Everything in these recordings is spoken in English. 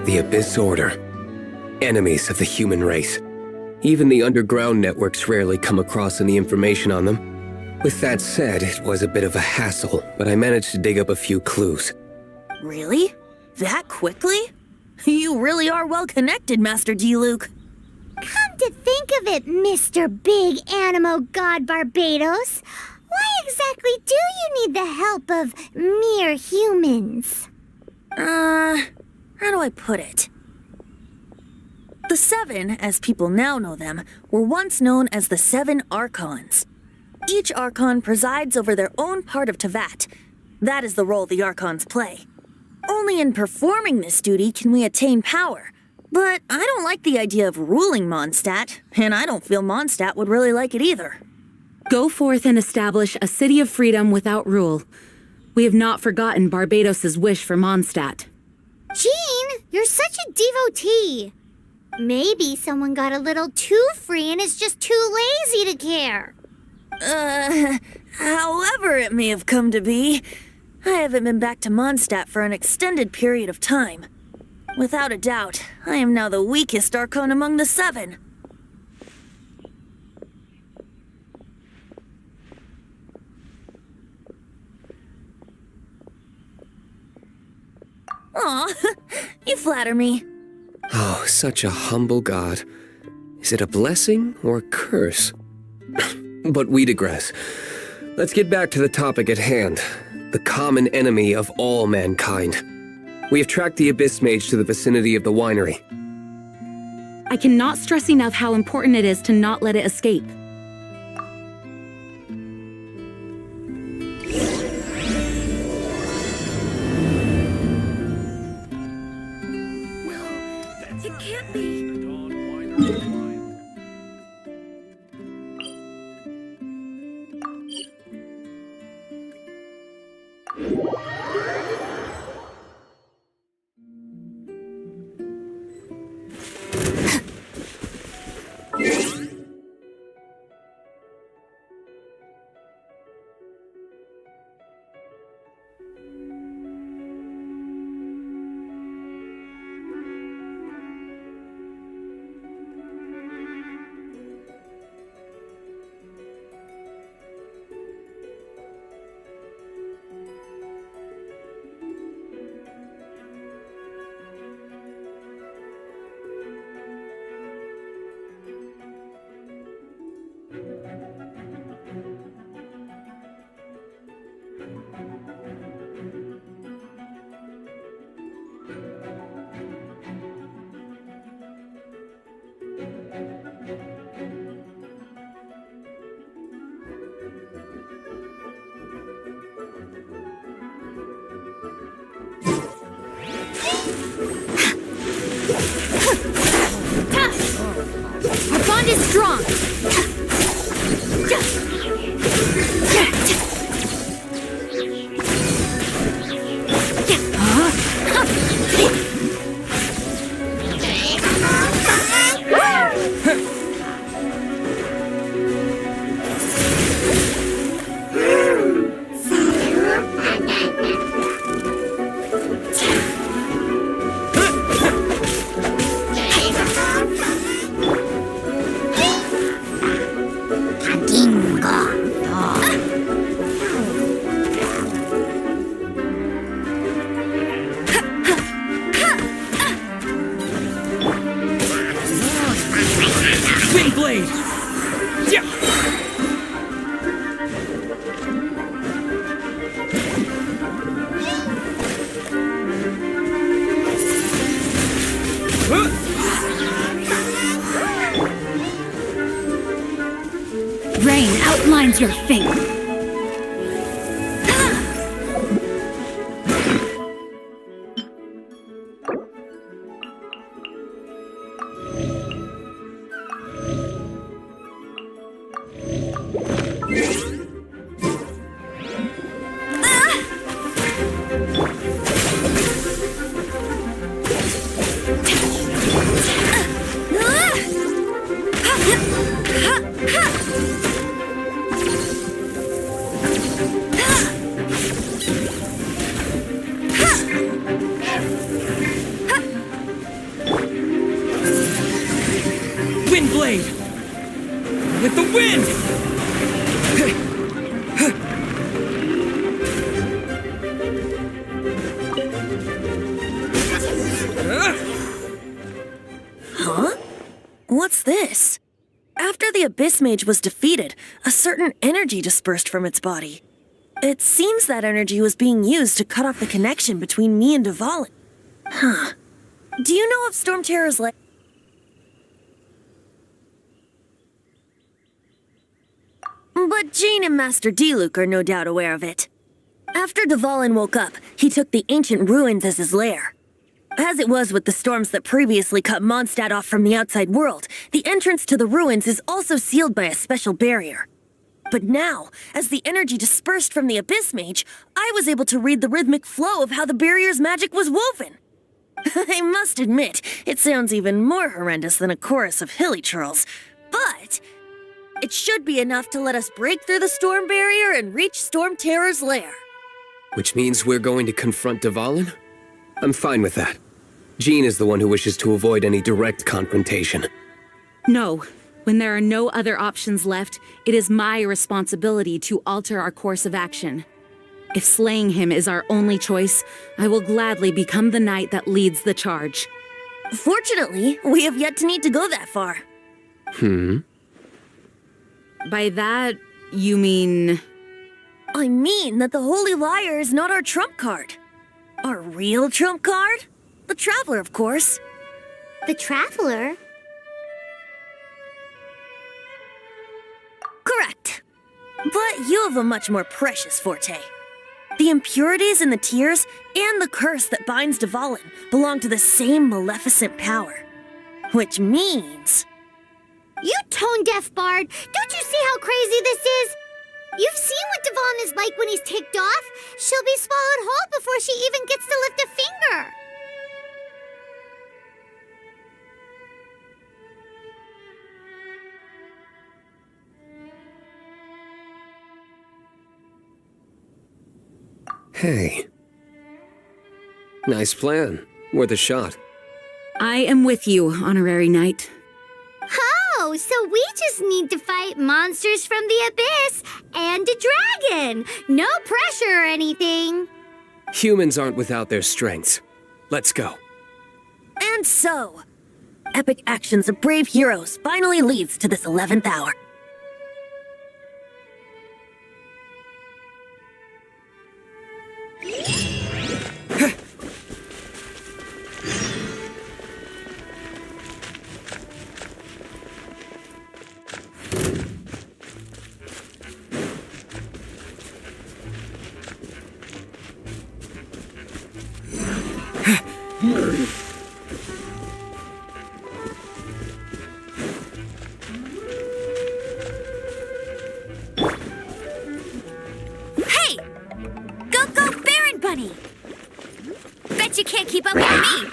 The Abyss Order. Enemies of the human race. Even the underground networks rarely come across any information on them. With that said, it was a bit of a hassle, but I managed to dig up a few clues. Really? That quickly? You really are well connected, Master D-Luke. Come to think of it, Mr. Big Animo God Barbados, why exactly do you need the help of mere humans? How do I put it? The Seven, as people now know them, were once known as the Seven Archons. Each Archon presides over their own part of Teyvat. That is the role the Archons play. Only in performing this duty can we attain power. But I don't like the idea of ruling Mondstadt, and I don't feel Mondstadt would really like it either. Go forth and establish a city of freedom without rule. We have not forgotten Barbados' wish for Mondstadt. Jean, you're such a devotee. Maybe someone got a little too free and is just too lazy to care. However it may have come to be, I haven't been back to Mondstadt for an extended period of time. Without a doubt, I am now the weakest Archon among the 7. Aw, you flatter me. Oh, such a humble god. Is it a blessing or a curse? But we digress. Let's get back to the topic at hand. The common enemy of all mankind. We have tracked the Abyss Mage to the vicinity of the winery. I cannot stress enough how important it is to not let it escape. It can't be. Our bond is strong. Blade! Yeah. Rain outlines your fate. Wind Blade! With the wind! Huh? What's this? After the Abyss Mage was defeated, a certain energy dispersed from its body. It seems that energy was being used to cut off the connection between me and Dvalin. Huh. Do you know of Storm Terror's lair? But Jean and Master Diluc are no doubt aware of it. After Dvalin woke up, he took the ancient ruins as his lair. As it was with the storms that previously cut Mondstadt off from the outside world, the entrance to the ruins is also sealed by a special barrier. But now, as the energy dispersed from the Abyss Mage, I was able to read the rhythmic flow of how the barrier's magic was woven. I must admit, it sounds even more horrendous than a chorus of hilly churls, but it should be enough to let us break through the storm barrier and reach Storm Terror's lair. Which means we're going to confront Dvalin? I'm fine with that. Jean is the one who wishes to avoid any direct confrontation. No. When there are no other options left, it is my responsibility to alter our course of action. If slaying him is our only choice, I will gladly become the knight that leads the charge. Fortunately, we have yet to need to go that far. By that, you mean... I mean that the Holy Liar is not our trump card. Our real trump card? The Traveler, of course. The Traveler? Correct. But you have a much more precious forte. The impurities in the tears and the curse that binds Dvalin belong to the same maleficent power. Which means... You tone-deaf bard! Don't you see how crazy this is? You've seen what Dvalin is like when he's ticked off. She'll be swallowed whole before she even gets to lift a finger. Hey. Nice plan. Worth a shot. I am with you, honorary knight. Oh, so we just need to fight monsters from the abyss and a dragon. No pressure or anything. Humans aren't without their strengths. Let's go. And so, epic actions of brave heroes finally leads to this 11th hour. Hey! Go, go, Baron Bunny! Bet you can't keep up with me!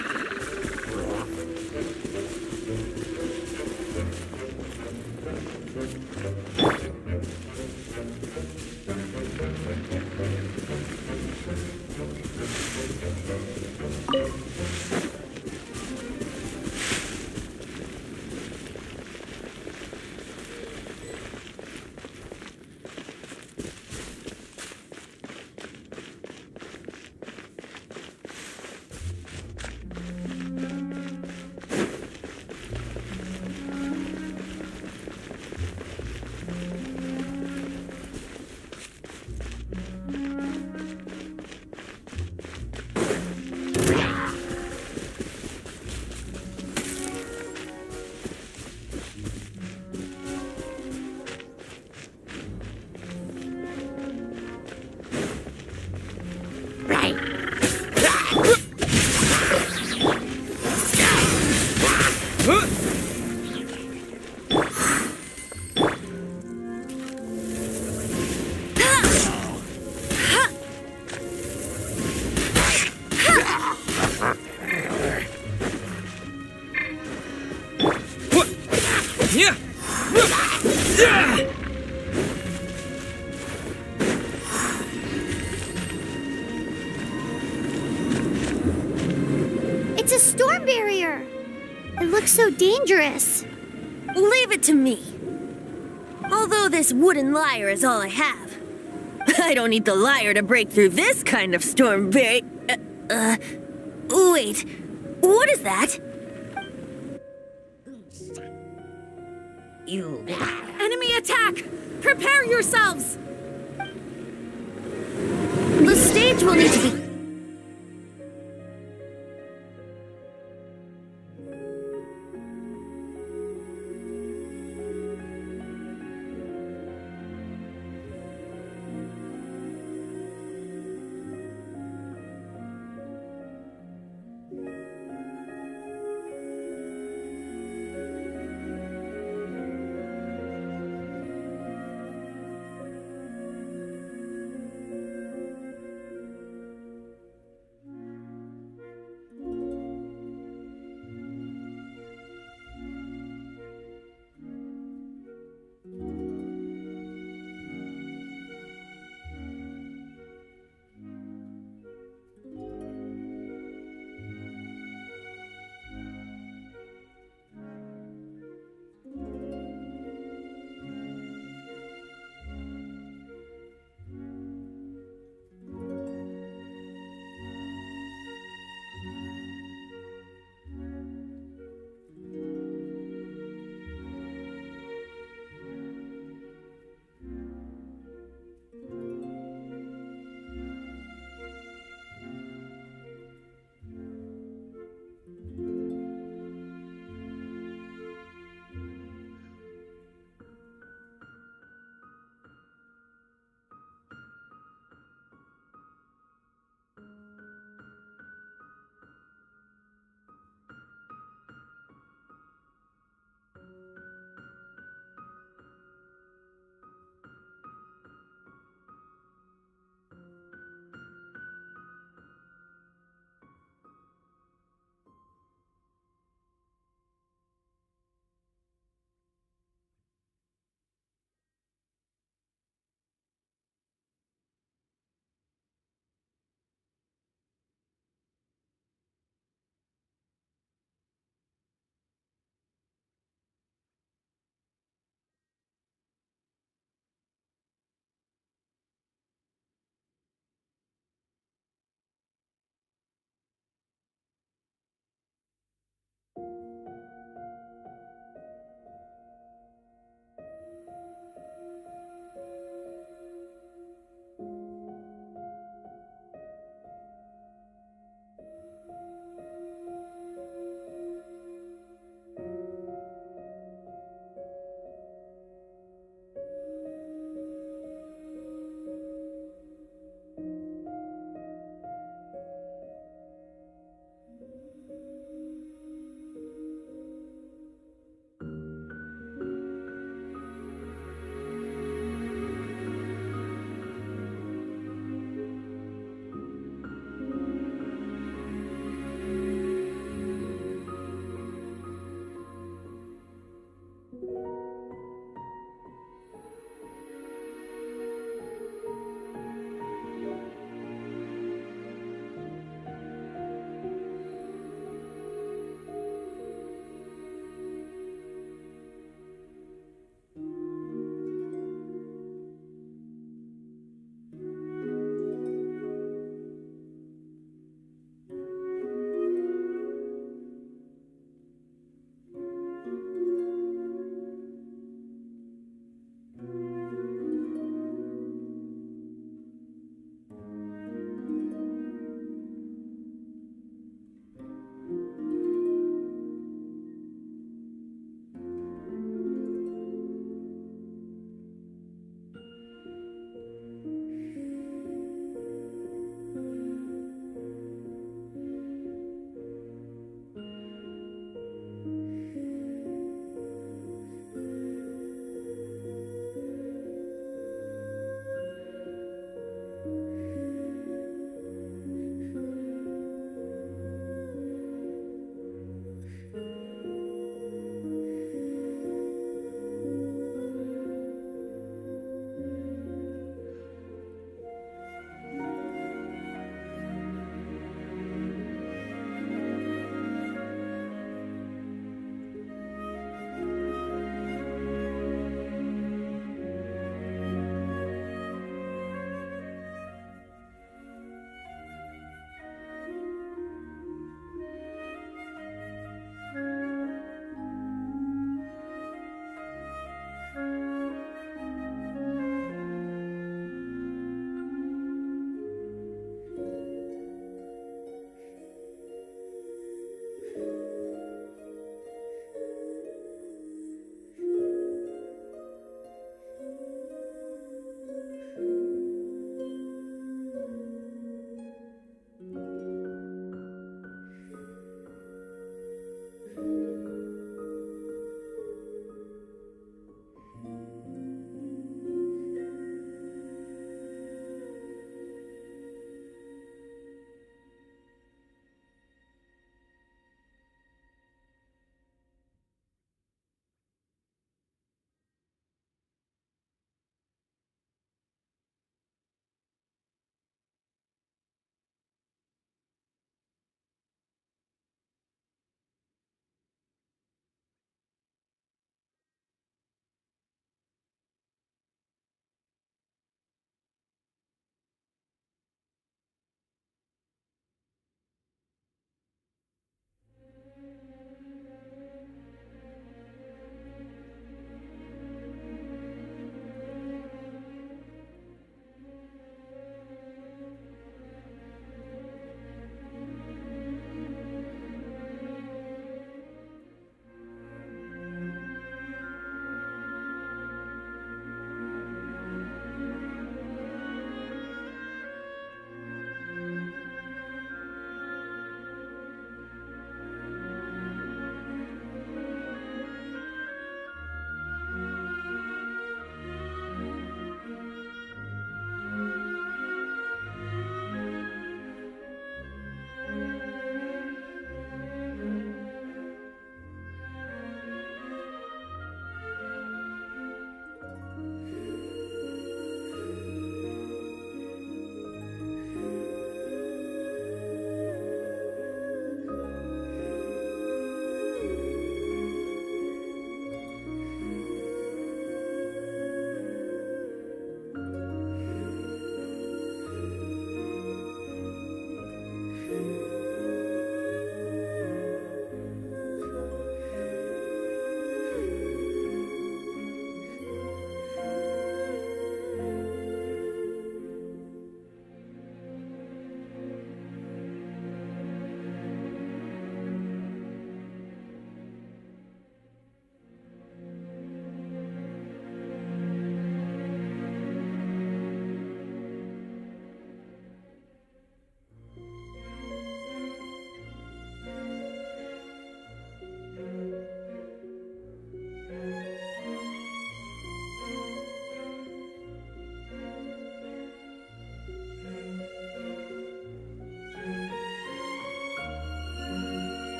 Yeah! It's a storm barrier. It looks so dangerous. Leave it to me. Although this wooden lyre is all I have, I don't need the lyre to break through this kind of storm wait, what is that? Enemy attack! Prepare yourselves! The stage will need to be...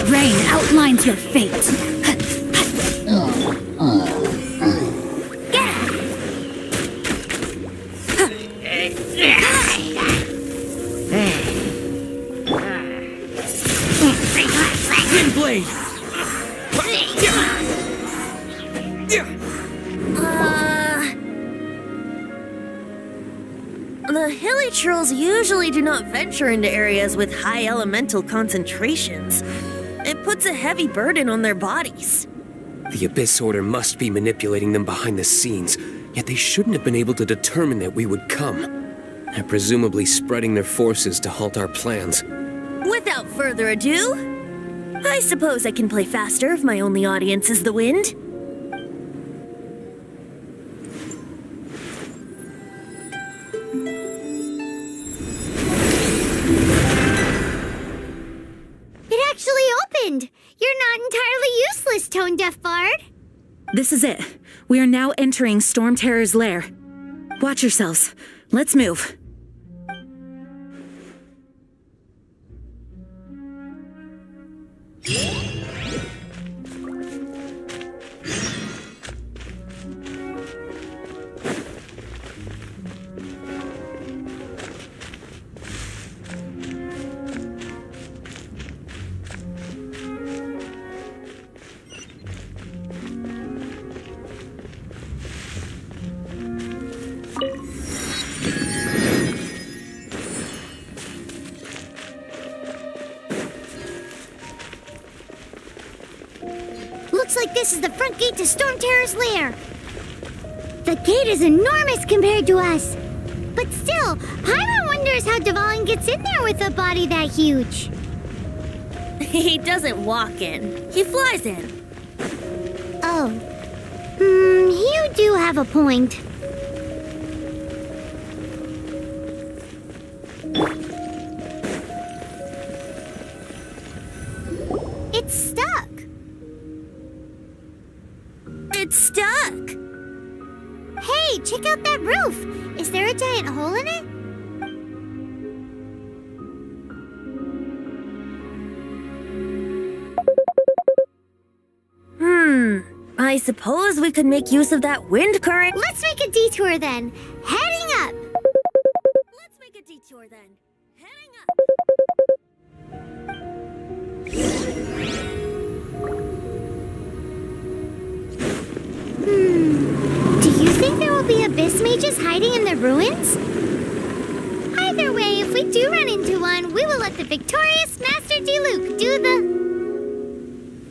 Rain outlines your fate. Wind blade! The hilly trolls usually do not venture into areas with high elemental concentrations. It puts a heavy burden on their bodies. The Abyss Order must be manipulating them behind the scenes, yet they shouldn't have been able to determine that we would come. They're presumably spreading their forces to halt our plans. Without further ado, I suppose I can play faster if my only audience is the wind. It actually opened! You're not entirely useless, Tone Deaf Bard. This is it. We are now entering Storm Terror's lair. Watch yourselves. Let's move. Looks like this is the front gate to Storm Terror's lair. The gate is enormous compared to us. But still, Paimon wonders how Dvalin gets in there with a body that huge. He doesn't walk in, he flies in. Oh. You do have a point. It's stuck. It's stuck. Hey, check out that roof. Is there a giant hole in it? I suppose we could make use of that wind current. Let's make a detour then. Heading up. Let's make a detour then. Heading up. Do you think there will be abyss mages hiding in the ruins? Either way, if we do run into one, we will let the victorious Master Diluc do the...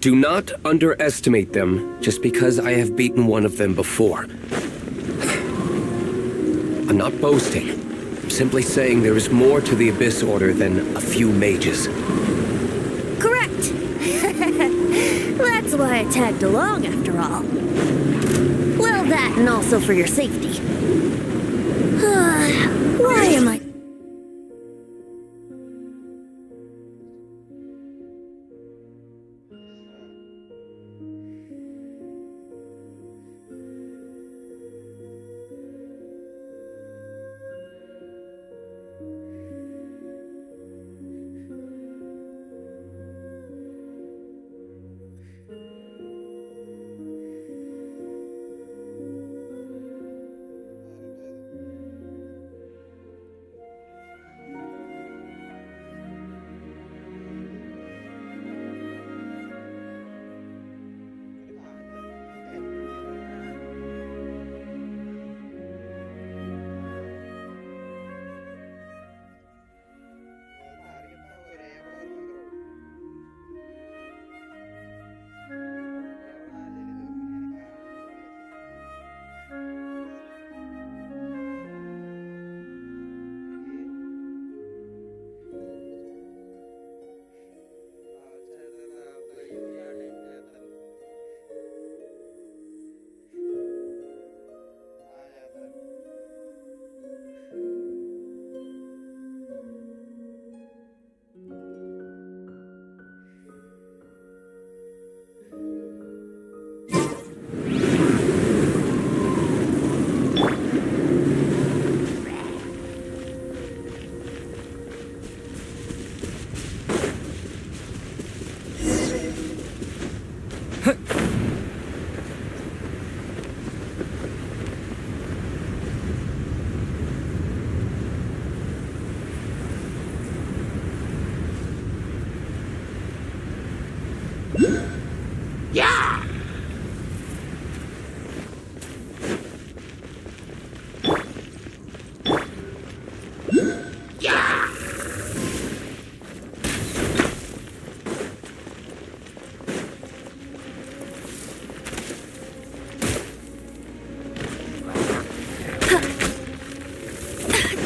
Do not underestimate them just because I have beaten one of them before. I'm not boasting. I'm simply saying there is more to the Abyss Order than a few mages. Correct. That's why I tagged along after all. Well, that and also for your safety. Why am I...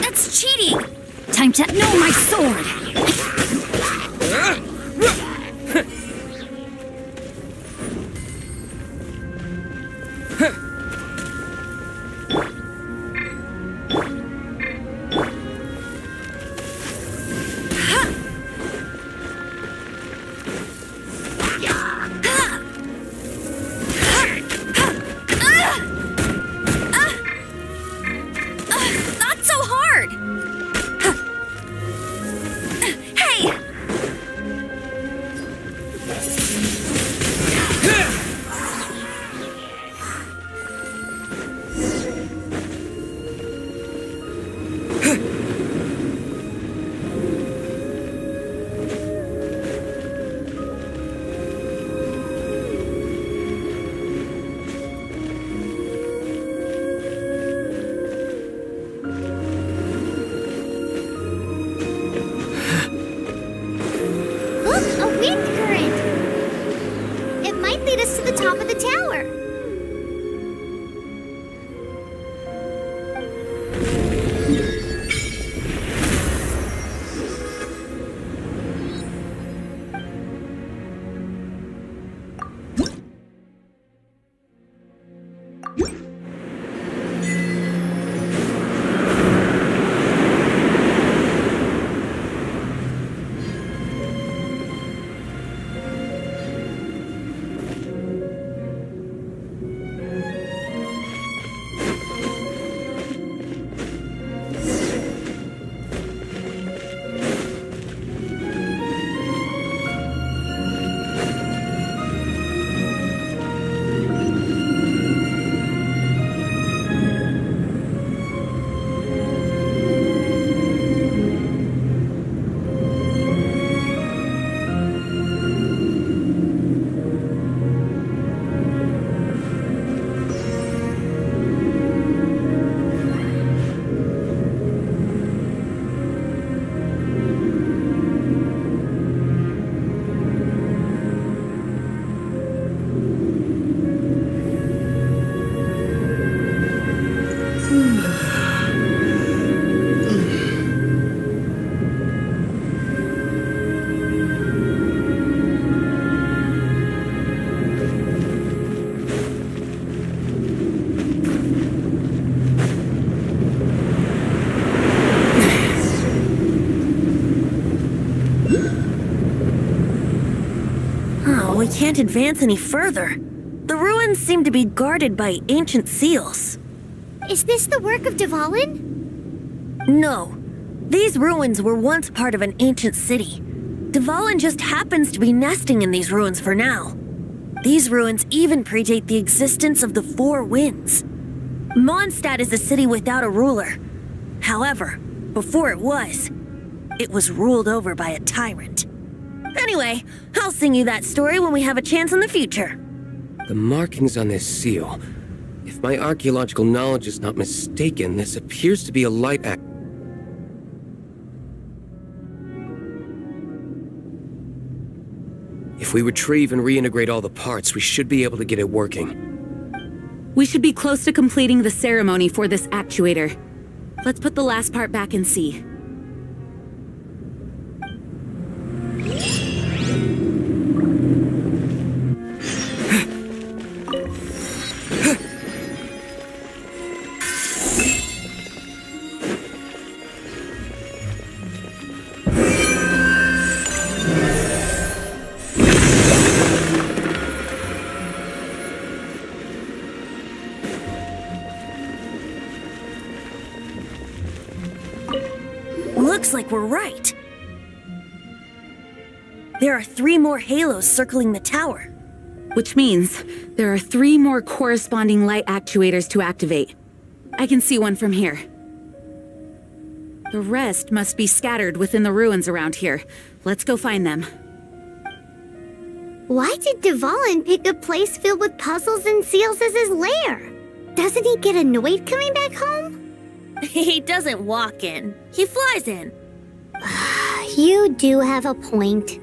That's cheating! Time to know my sword! Not so hard! Hey! Look, a wind current! It might lead us to the top of the tower. Oh, we can't advance any further. The ruins seem to be guarded by ancient seals. Is this the work of Dvalin? No. These ruins were once part of an ancient city. Dvalin just happens to be nesting in these ruins for now. These ruins even predate the existence of the Four Winds. Mondstadt is a city without a ruler. However, before it was ruled over by a tyrant. Anyway, I'll sing you that story when we have a chance in the future. The markings on this seal. If my archaeological knowledge is not mistaken, this appears to be a light act. If we retrieve and reintegrate all the parts, we should be able to get it working. We should be close to completing the ceremony for this actuator. Let's put the last part back and see. Looks like we're right. There are 3 more halos circling the tower. which means there are 3 more corresponding light actuators to activate. I can see one from here. The rest must be scattered within the ruins around here. Let's go find them. Why did Dvalin pick a place filled with puzzles and seals as his lair? Doesn't he get annoyed coming back home? He doesn't walk in. He flies in. You do have a point.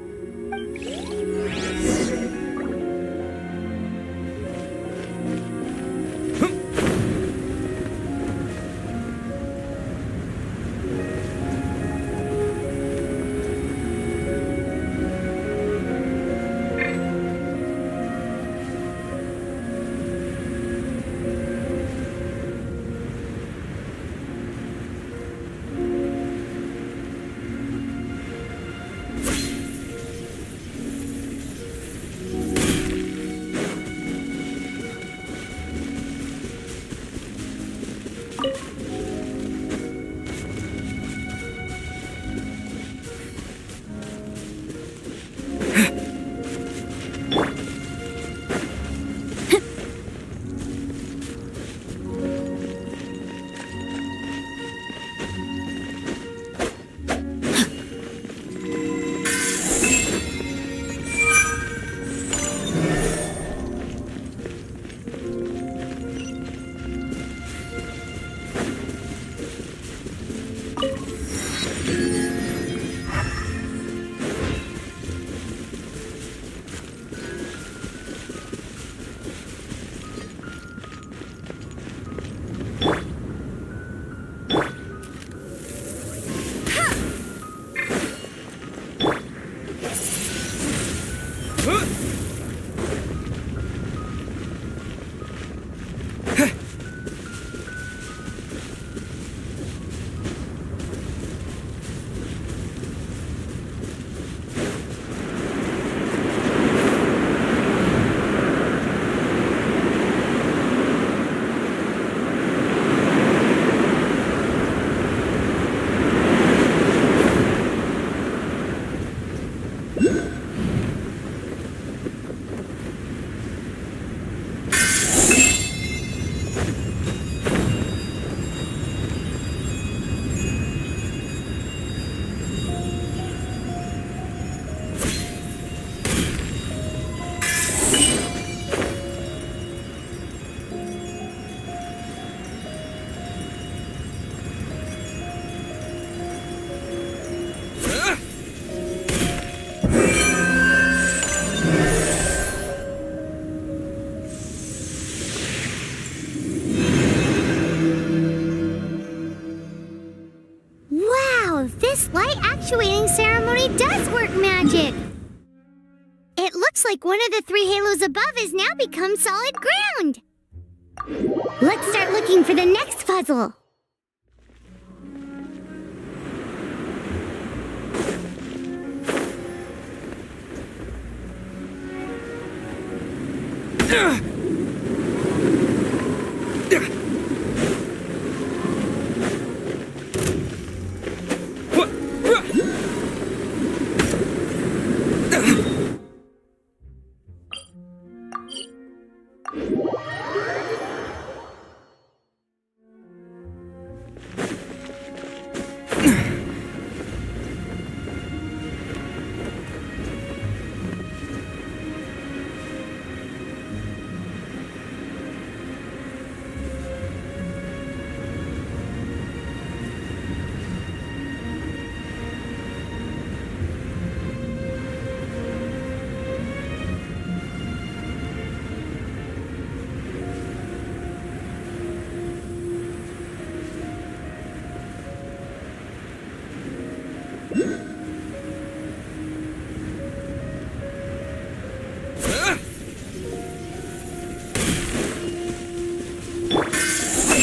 This light actuating ceremony does work magic! It looks like one of the 3 halos above has now become solid ground! Let's start looking for the next puzzle!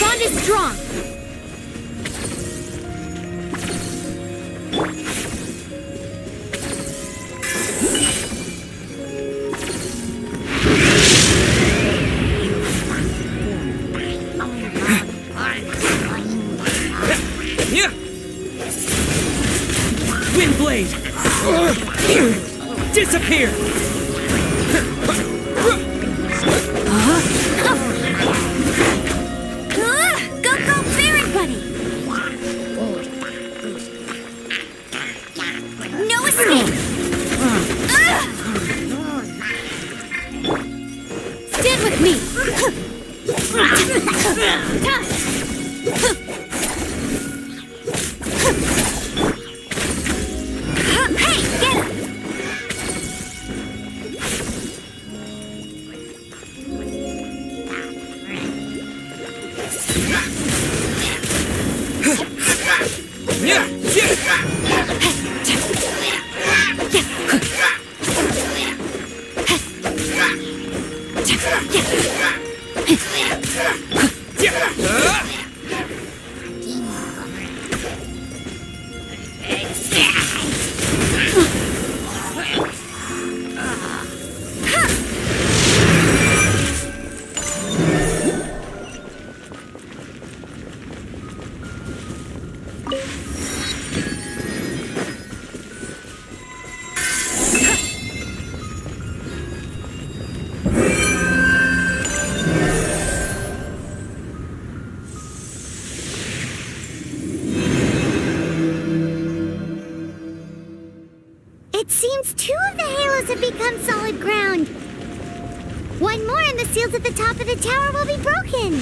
Bond is strong! Windblade! Disappear! means 2 of the halos have become solid ground. 1 more and the seals at the top of the tower will be broken.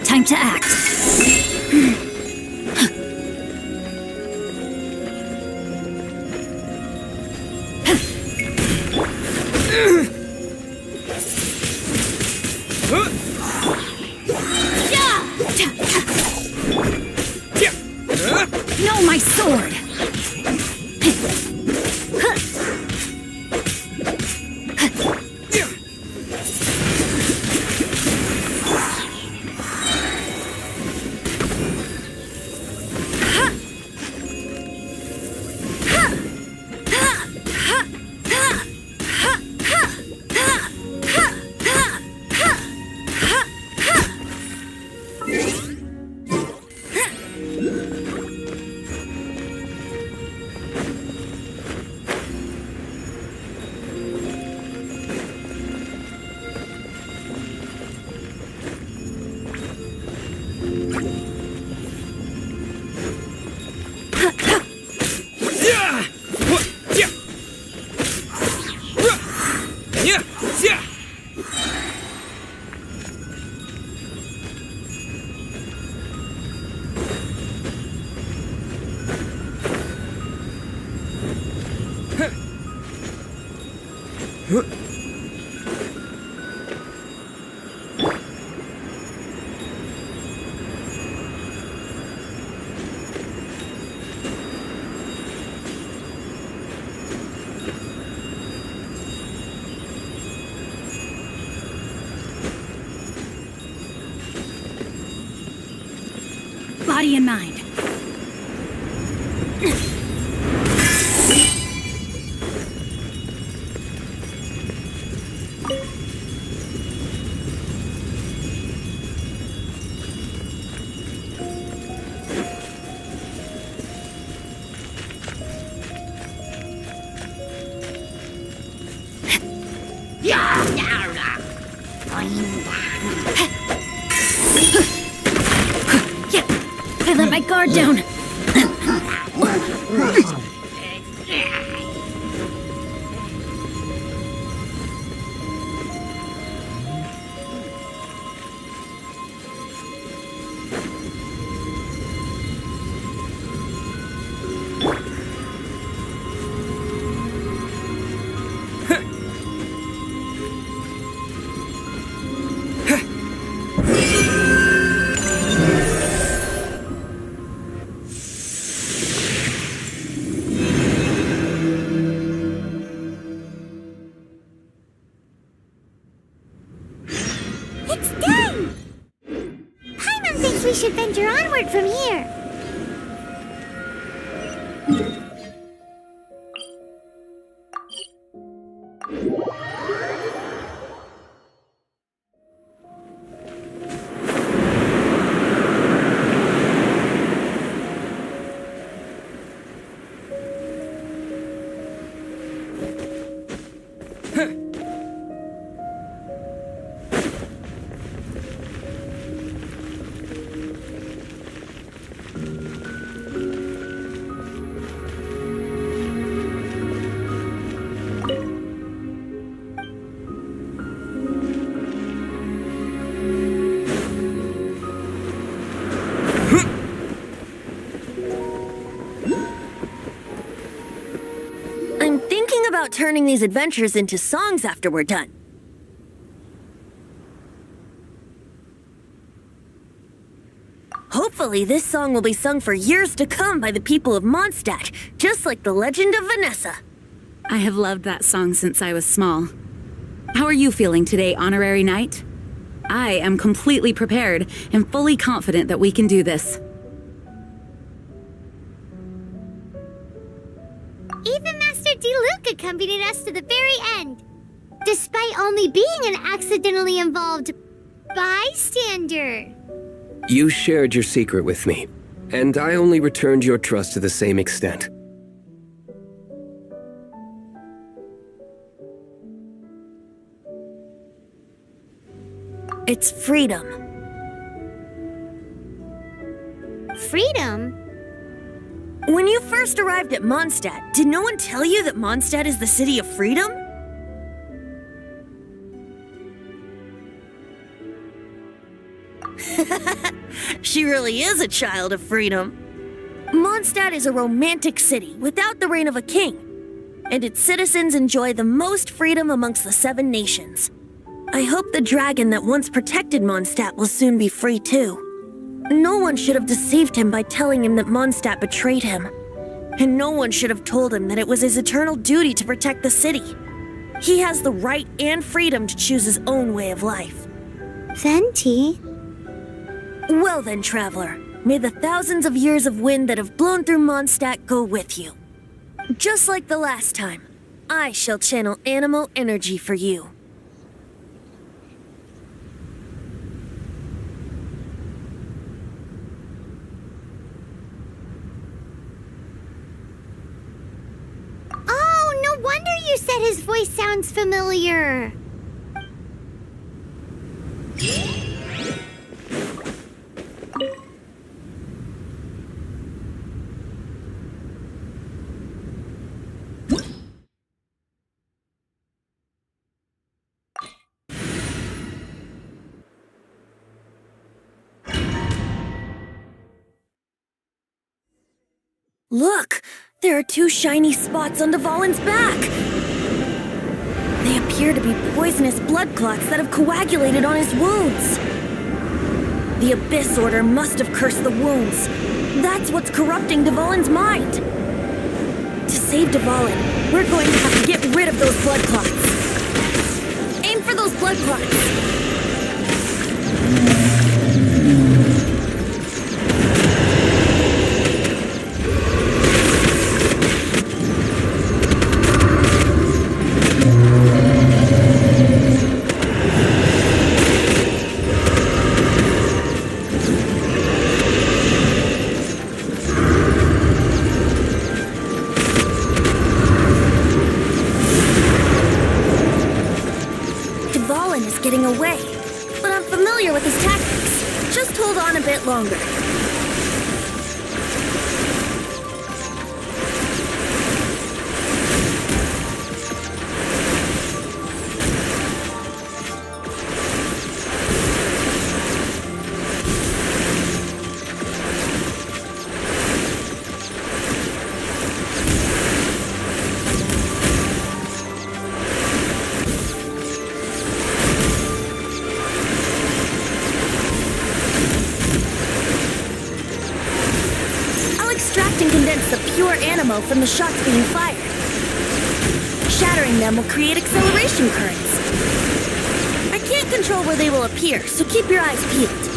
Time to act. No, my sword! Body and mind. I let my guard down. It's done! Paimon thinks we should venture onward from here. about turning these adventures into songs after we're done? Hopefully, this song will be sung for years to come by the people of Mondstadt, just like the legend of Vanessa. I have loved that song since I was small. How are you feeling today, Honorary Knight? I am completely prepared and fully confident that we can do this. Even Master Diluc accompanied us to the very end, despite only being an accidentally involved bystander. You shared your secret with me, and I only returned your trust to the same extent. It's freedom. Freedom? When you first arrived at Mondstadt, did no one tell you that Mondstadt is the city of freedom? She really is a child of freedom. Mondstadt is a romantic city without the reign of a king, and its citizens enjoy the most freedom amongst the 7 nations. I hope the dragon that once protected Mondstadt will soon be free too. No one should have deceived him by telling him that Mondstadt betrayed him. And no one should have told him that it was his eternal duty to protect the city. He has the right and freedom to choose his own way of life. Venti? Well then, traveler, may the thousands of years of wind that have blown through Mondstadt go with you. Just like the last time, I shall channel Animo energy for you. Oh, no wonder you said his voice sounds familiar. Look! There are 2 shiny spots on Dvalin's back! They appear to be poisonous blood clots that have coagulated on his wounds. The Abyss Order must have cursed the wounds. That's what's corrupting Dvalin's mind. To save Dvalin, we're going to have to get rid of those blood clots. Aim for those blood clots! Getting away, but I'm familiar with his tactics. Just hold on a bit longer. From the shots being fired. Shattering them will create acceleration currents. I can't control where they will appear, so keep your eyes peeled.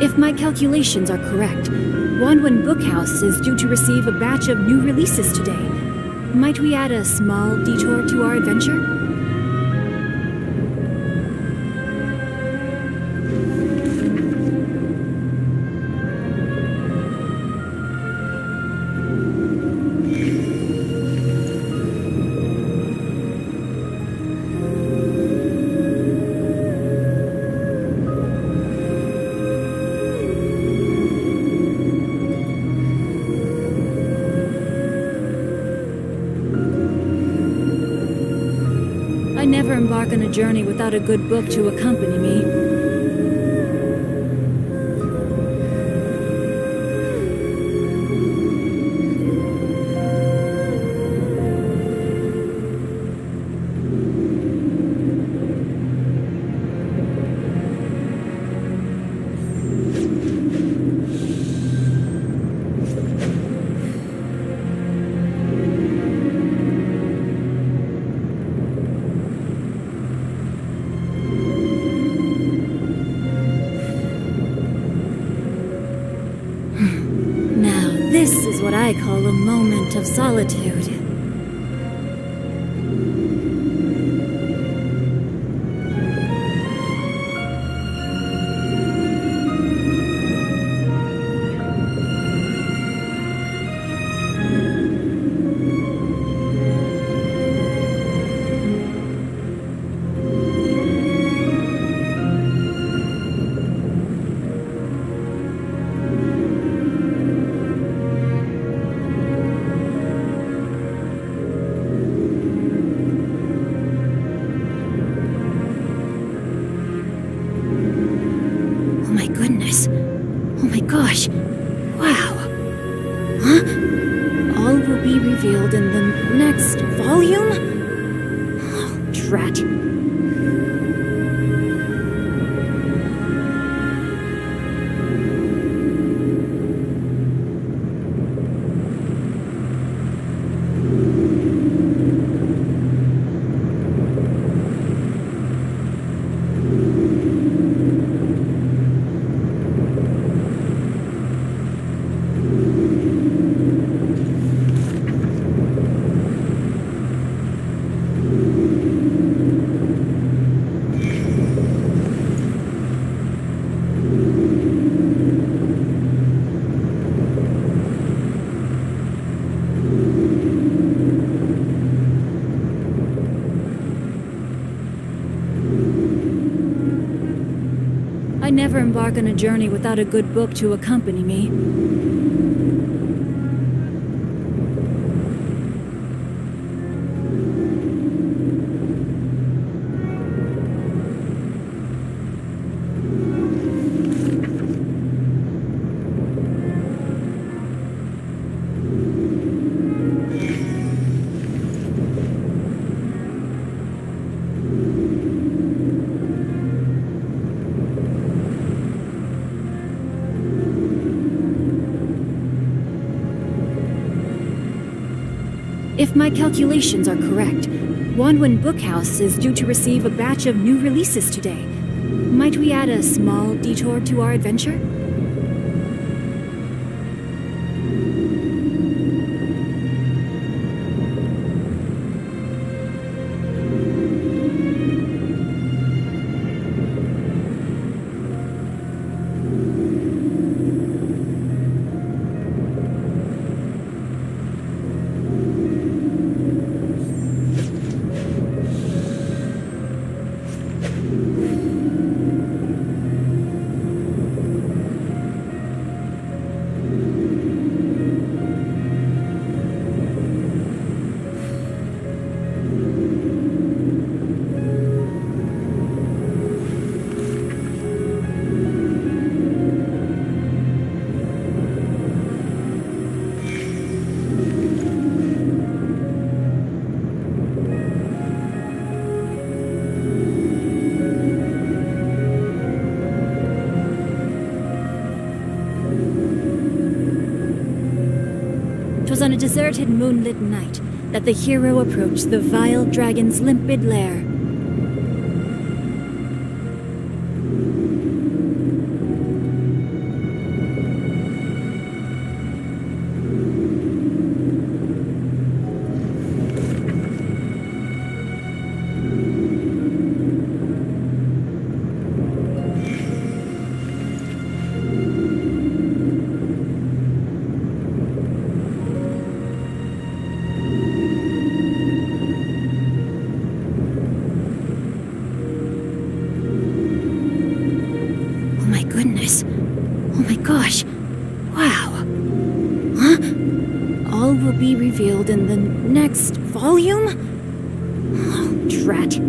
If my calculations are correct, Wanwen Bookhouse is due to receive a batch of new releases today. Might we add a small detour to our adventure? I never embark on a journey without a good book to accompany me. Now, this is what I call a moment of solitude. Oh my goodness. Oh my gosh. Wow. Huh? All will be revealed in the next volume? Oh, drat. I never embark on a journey without a good book to accompany me. If my calculations are correct, Wanwen Bookhouse is due to receive a batch of new releases today. Might we add a small detour to our adventure? Was on a deserted moonlit night that the hero approached the vile dragon's limpid lair. goodness. Oh my gosh. Wow. Huh? All will be revealed in the next volume? Oh, drat.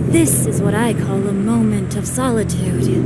This is what I call a moment of solitude.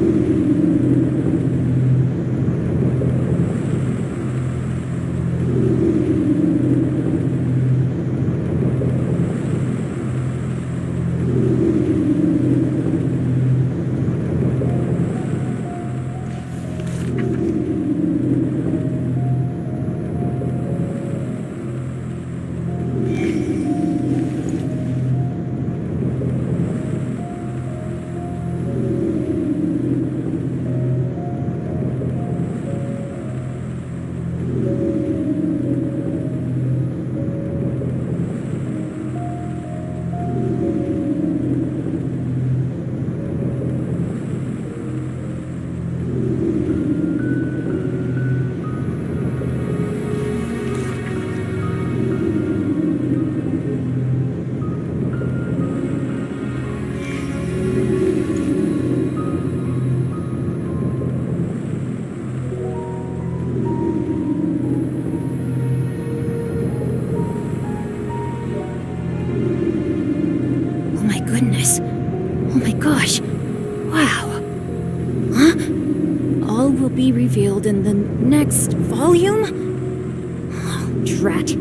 Goodness. Oh my gosh. Wow. Huh? All will be revealed in the next volume? Oh, drat.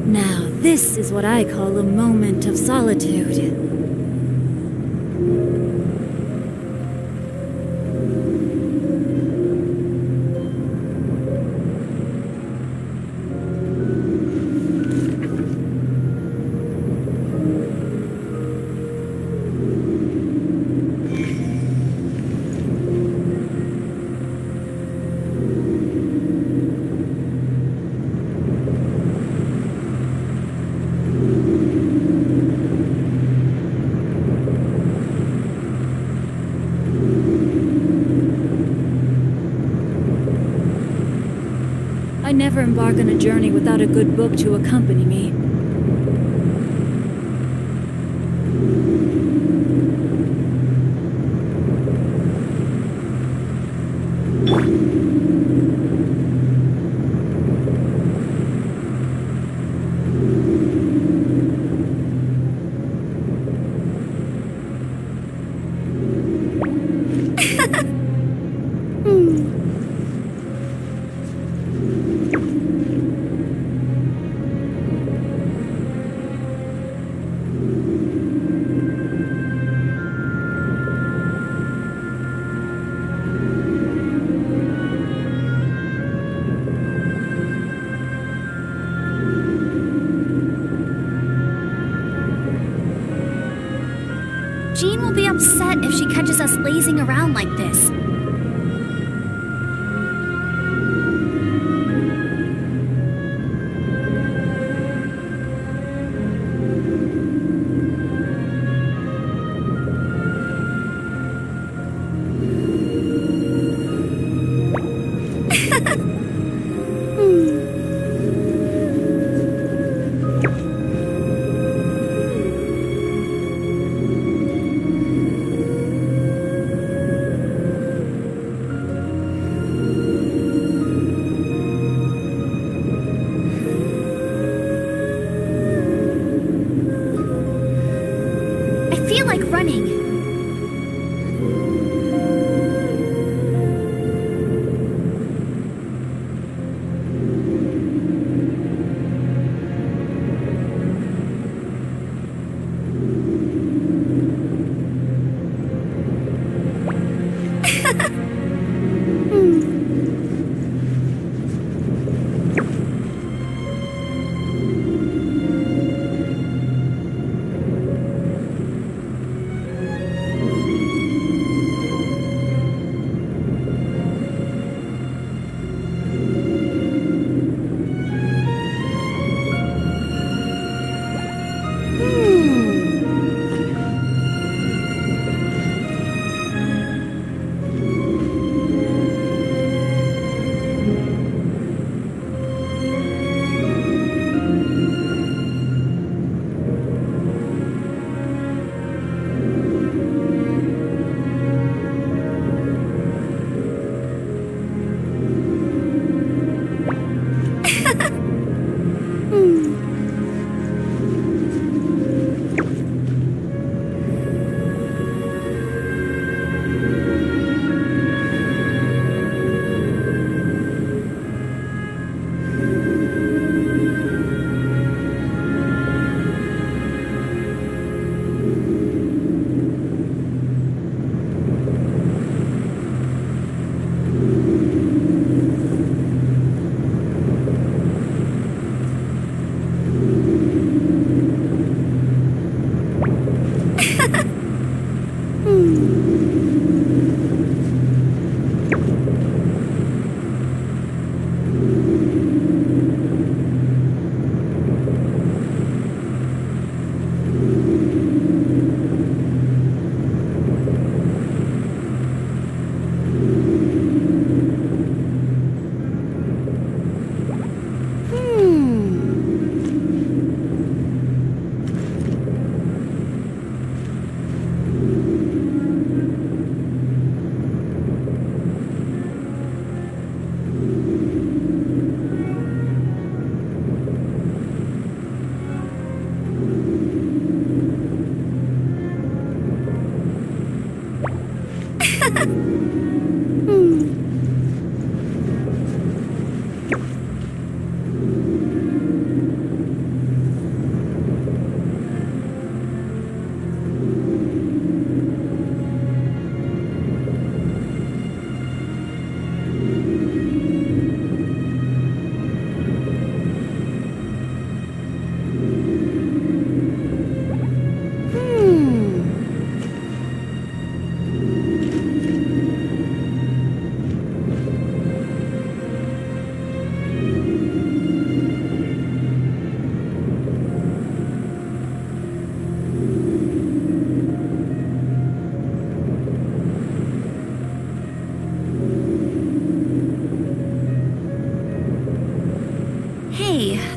Now, this is what I call a moment of solitude. I never embark on a journey without a good book to accompany me. upset if she catches us lazing around like this. I feel like running.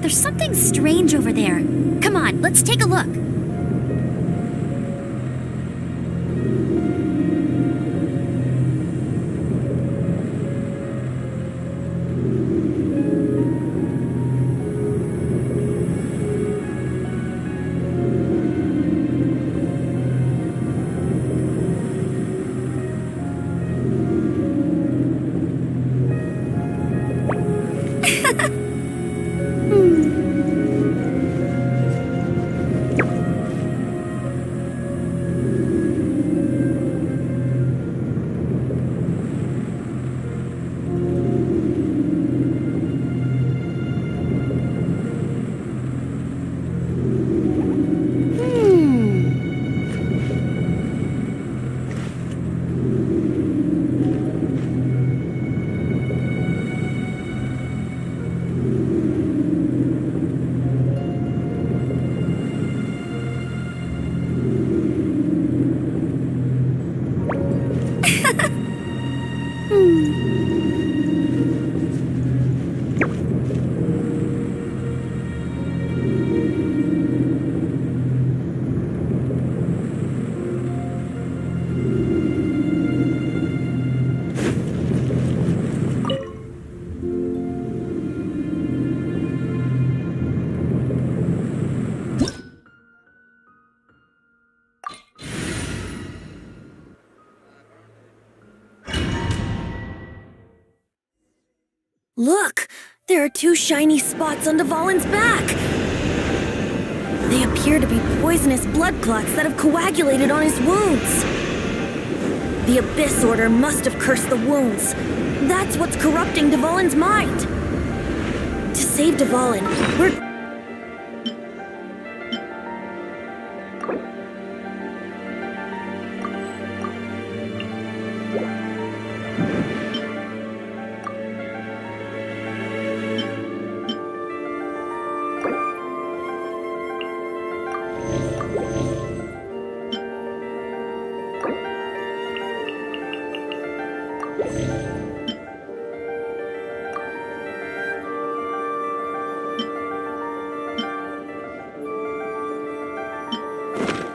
There's something strange over there. Come on, let's take a look. There are two shiny spots on Dvalin's back. They appear to be poisonous blood clots that have coagulated on his wounds. The Abyss Order must have cursed the wounds. That's what's corrupting Dvalin's mind. To save Dvalin, we're...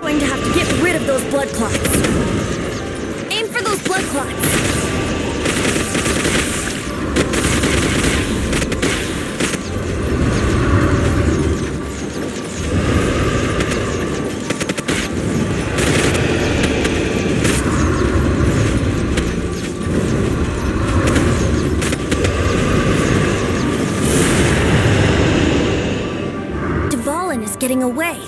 going to have to get rid of those blood clots. Aim for those blood clots. Dvalin is getting away.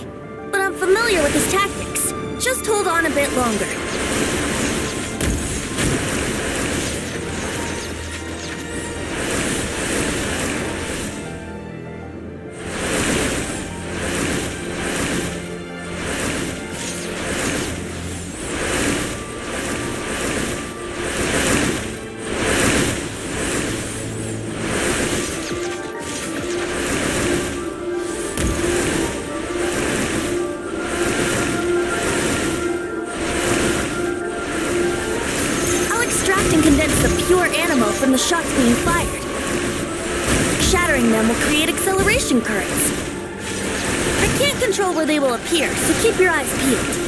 But I'm familiar with his tactics. Just hold on a bit longer. And condense the pure animal from the shots being fired. Shattering them will create acceleration currents. I can't control where they will appear, so keep your eyes peeled.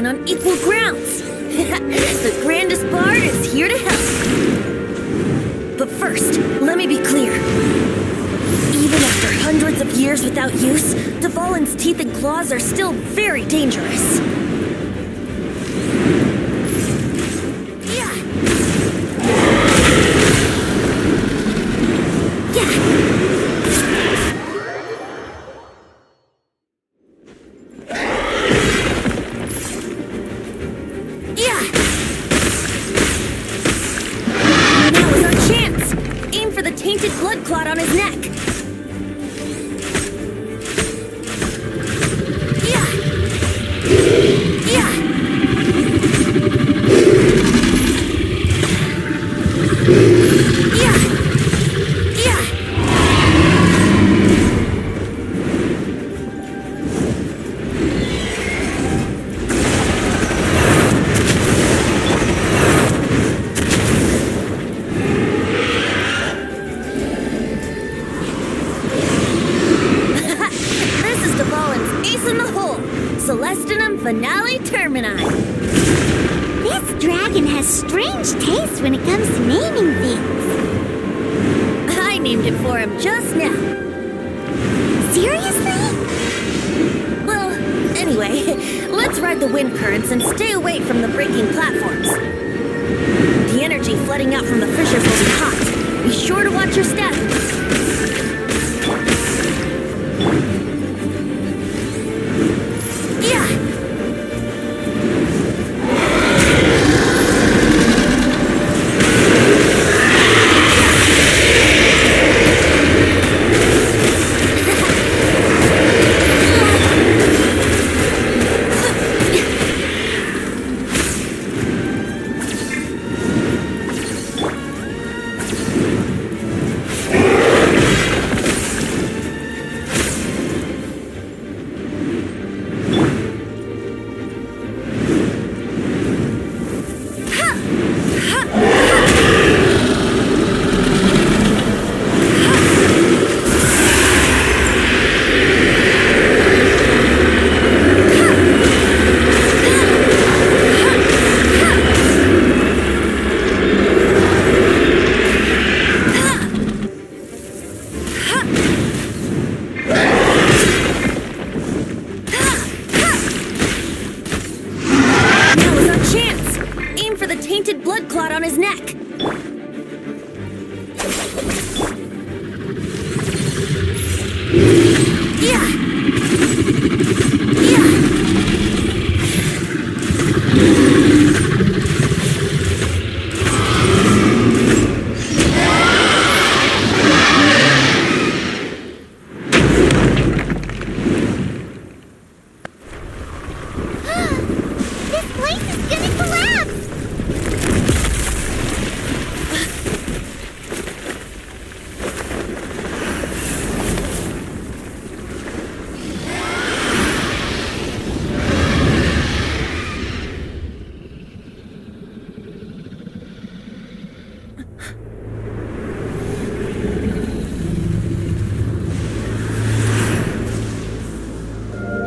on equal grounds. The grandest bard is here to help. But first, let me be clear. Even after hundreds of years without use, Dvalin's teeth and claws are still very dangerous. Tainted blood clot on his neck. Yeah. Yeah. Yeah. Yeah. Celestinum Finale Termini. This dragon has strange taste when it comes to naming things. I named it for him just now. Seriously? Well, anyway, let's ride the wind currents and stay away from the breaking platforms. The energy flooding out from the fissures will be hot. Be sure to watch your step. Tainted blood clot on his neck. Yeah. Yeah. This place is gonna collapse!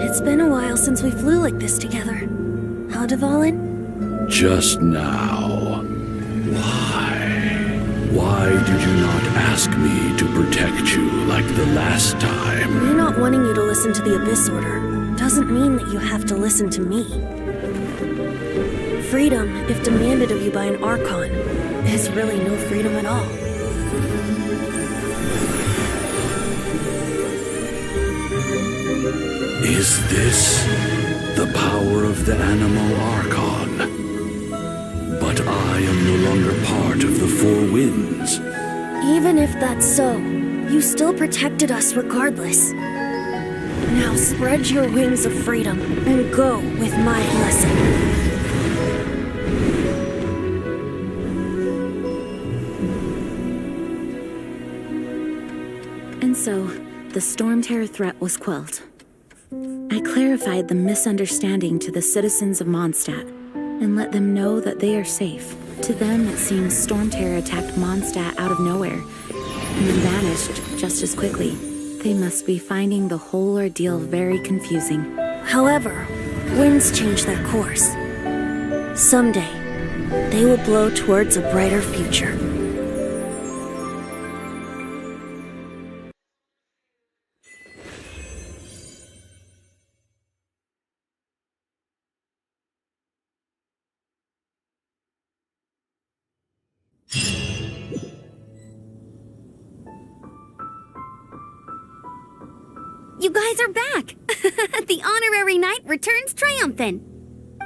It's been a while since we flew like this together. How, Dvalin? Just now. Why? Why did you not ask me to protect you like the last time? Me not wanting you to listen to the Abyss Order doesn't mean that you have to listen to me. Freedom, if demanded of you by an Archon, is really no freedom at all. Is this the power of the Animal Archon? But I am no longer part of the Four Winds. Even if that's so, you still protected us regardless. Now spread your wings of freedom and go with my blessing. And so, the Storm Terror threat was quelled. I clarified the misunderstanding to the citizens of Mondstadt and let them know that they are safe. To them, it seems Storm Terror attacked Mondstadt out of nowhere and then vanished just as quickly. They must be finding the whole ordeal very confusing. However, Winds change their course. Someday, they will blow towards a brighter future. You guys are back! The honorary knight returns triumphant.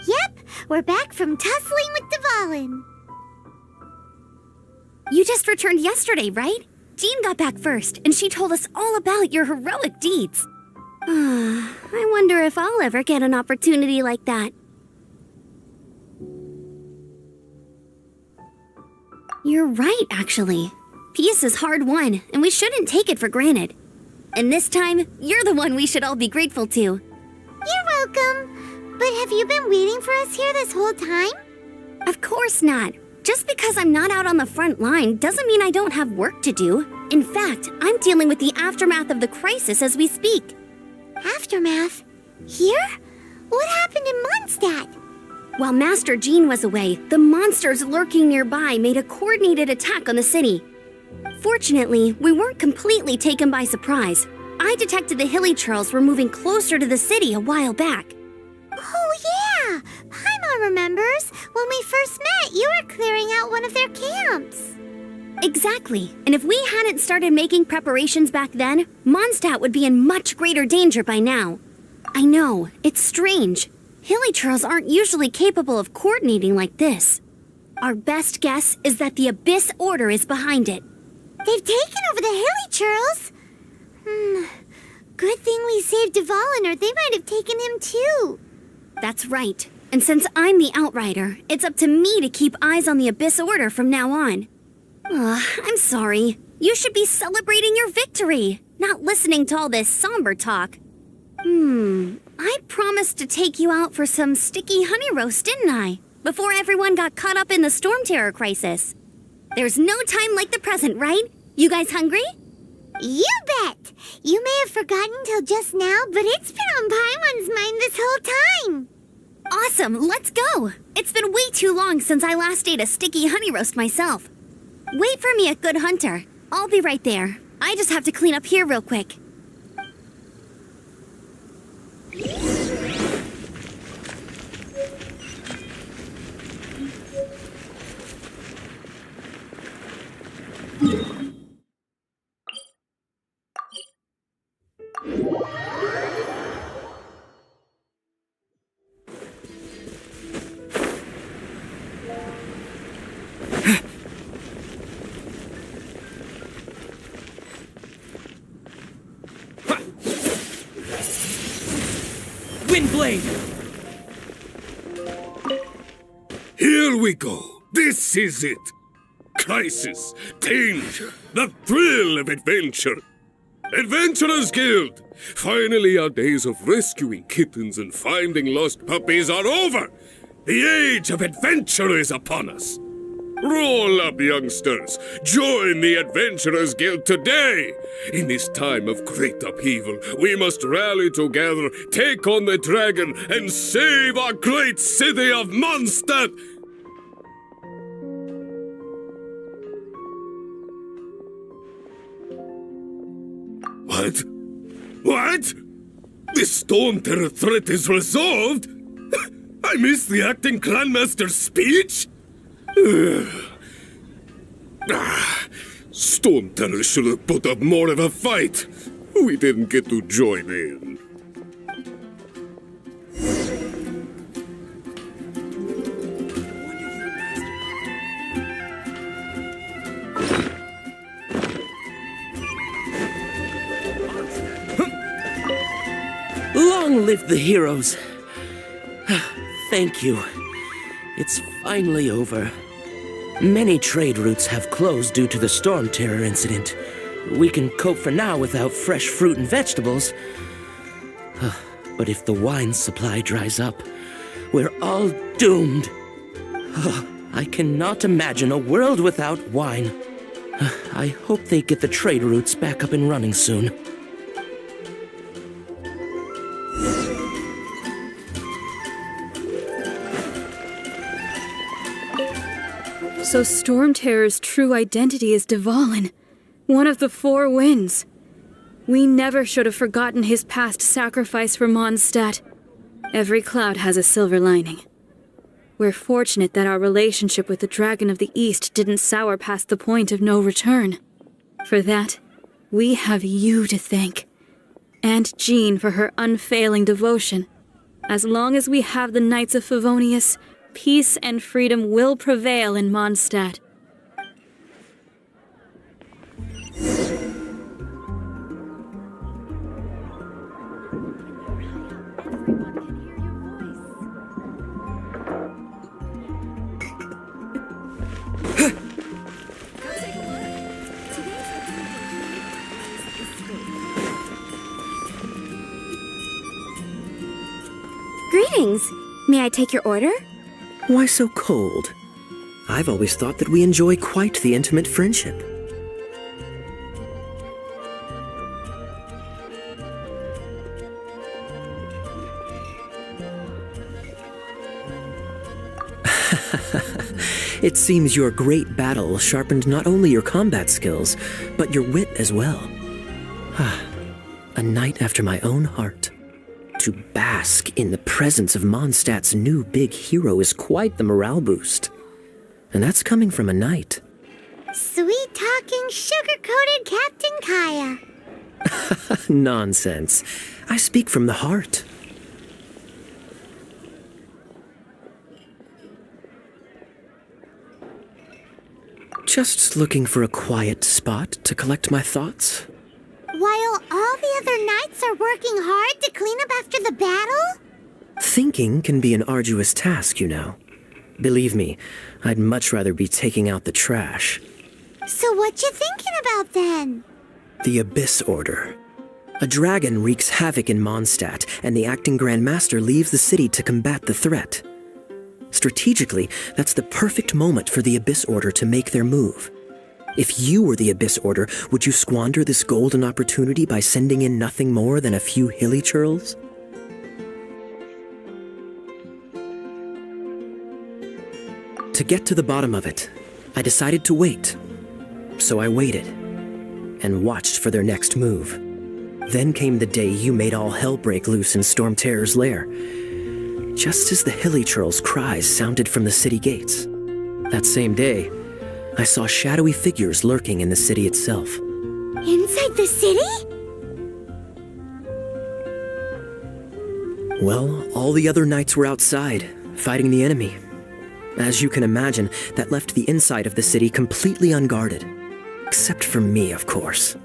Yep, we're back from tussling with Dvalin. You just returned yesterday, right? Jean got back first, and she told us all about your heroic deeds. I wonder if I'll ever get an opportunity like that. You're right, actually. Peace is hard won, and we shouldn't take it for granted. And this time, you're the one we should all be grateful to. You're welcome. But have you been waiting for us here this whole time? Of course not. Just because I'm not out on the front line doesn't mean I don't have work to do. In fact, I'm dealing with the aftermath of the crisis as we speak. Aftermath? Here? What happened in Mondstadt? While Master Jean was away, the monsters lurking nearby made a coordinated attack on the city. Fortunately, we weren't completely taken by surprise. I detected the Hilly Churls were moving closer to the city a while back. Oh yeah! Paimon remembers. When we first met, you were clearing out one of their camps. Exactly. And if we hadn't started making preparations back then, Mondstadt would be in much greater danger by now. I know, it's strange. Hilly Churls aren't usually capable of coordinating like this. Our best guess is that the Abyss Order is behind it. They've taken over the Hilly Churls? Good thing we saved Dvalin, or they might have taken him too. That's right. And since I'm the Outrider, it's up to me to keep eyes on the Abyss Order from now on. I'm sorry. You should be celebrating your victory, not listening to all this somber talk. I promised to take you out for some sticky honey roast, didn't I? Before everyone got caught up in the storm terror crisis. There's no time like the present, right? You guys hungry? You bet! You may have forgotten till just now, but it's been on Paimon's mind this whole time. Awesome, let's go! It's been way too long since I last ate a sticky honey roast myself. Wait for me at Good Hunter. I'll be right there. I just have to clean up here real quick. Windblade! Here we go. This is it. Crisis, danger, the thrill of adventure. Adventurers Guild! Finally, our days of rescuing kittens and finding lost puppies are over. The age of adventure is upon us. Roll up, youngsters. Join the Adventurers Guild today. In this time of great upheaval, we must rally together, take on the dragon, and save our great city of Mondstadt. What? What? The Storm Terror threat is resolved? I missed the acting clanmaster's speech? Storm Terror should have put up more of a fight. We didn't get to join in. Long live the heroes. Thank you. It's finally over. Many trade routes have closed due to the storm terror incident. We can cope for now without fresh fruit and vegetables. But if the wine supply dries up, we're all doomed. I cannot imagine a world without wine. I hope they get the trade routes back up and running soon. So Storm Terror's true identity is Dvalin, one of the Four Winds. We never should have forgotten his past sacrifice for Mondstadt. Every cloud has a silver lining. We're fortunate that our relationship with the Dragon of the East didn't sour past the point of no return. For that, we have you to thank. And Jean for her unfailing devotion. As long as we have the Knights of Favonius, peace and freedom will prevail in Mondstadt. Greetings. May I take your order? Why so cold? I've always thought that we enjoy quite the intimate friendship. It seems your great battle sharpened not only your combat skills, but your wit as well. A knight after my own heart. To bask in the presence of Mondstadt's new big hero is quite the morale boost. And that's coming from a knight. Sweet-talking, sugar-coated Captain Kaya. Nonsense. I speak from the heart. Just looking for a quiet spot to collect my thoughts. While all the other knights are working hard to clean up after the battle? Thinking can be an arduous task, you know. Believe me, I'd much rather be taking out the trash. So what you thinking about then? The Abyss Order. A dragon wreaks havoc in Mondstadt, and the acting Grand Master leaves the city to combat the threat. Strategically, that's the perfect moment for the Abyss Order to make their move. If you were the Abyss Order, would you squander this golden opportunity by sending in nothing more than a few hilly churls? To get to the bottom of it, I decided to wait. So I waited, and watched for their next move. Then came the day you made all hell break loose in Storm Terror's lair. Just as the hilly churls' cries sounded from the city gates. That same day, I saw shadowy figures lurking in the city itself. Inside the city? Well, all the other knights were outside, fighting the enemy. As you can imagine, that left the inside of the city completely unguarded. Except for me, of course.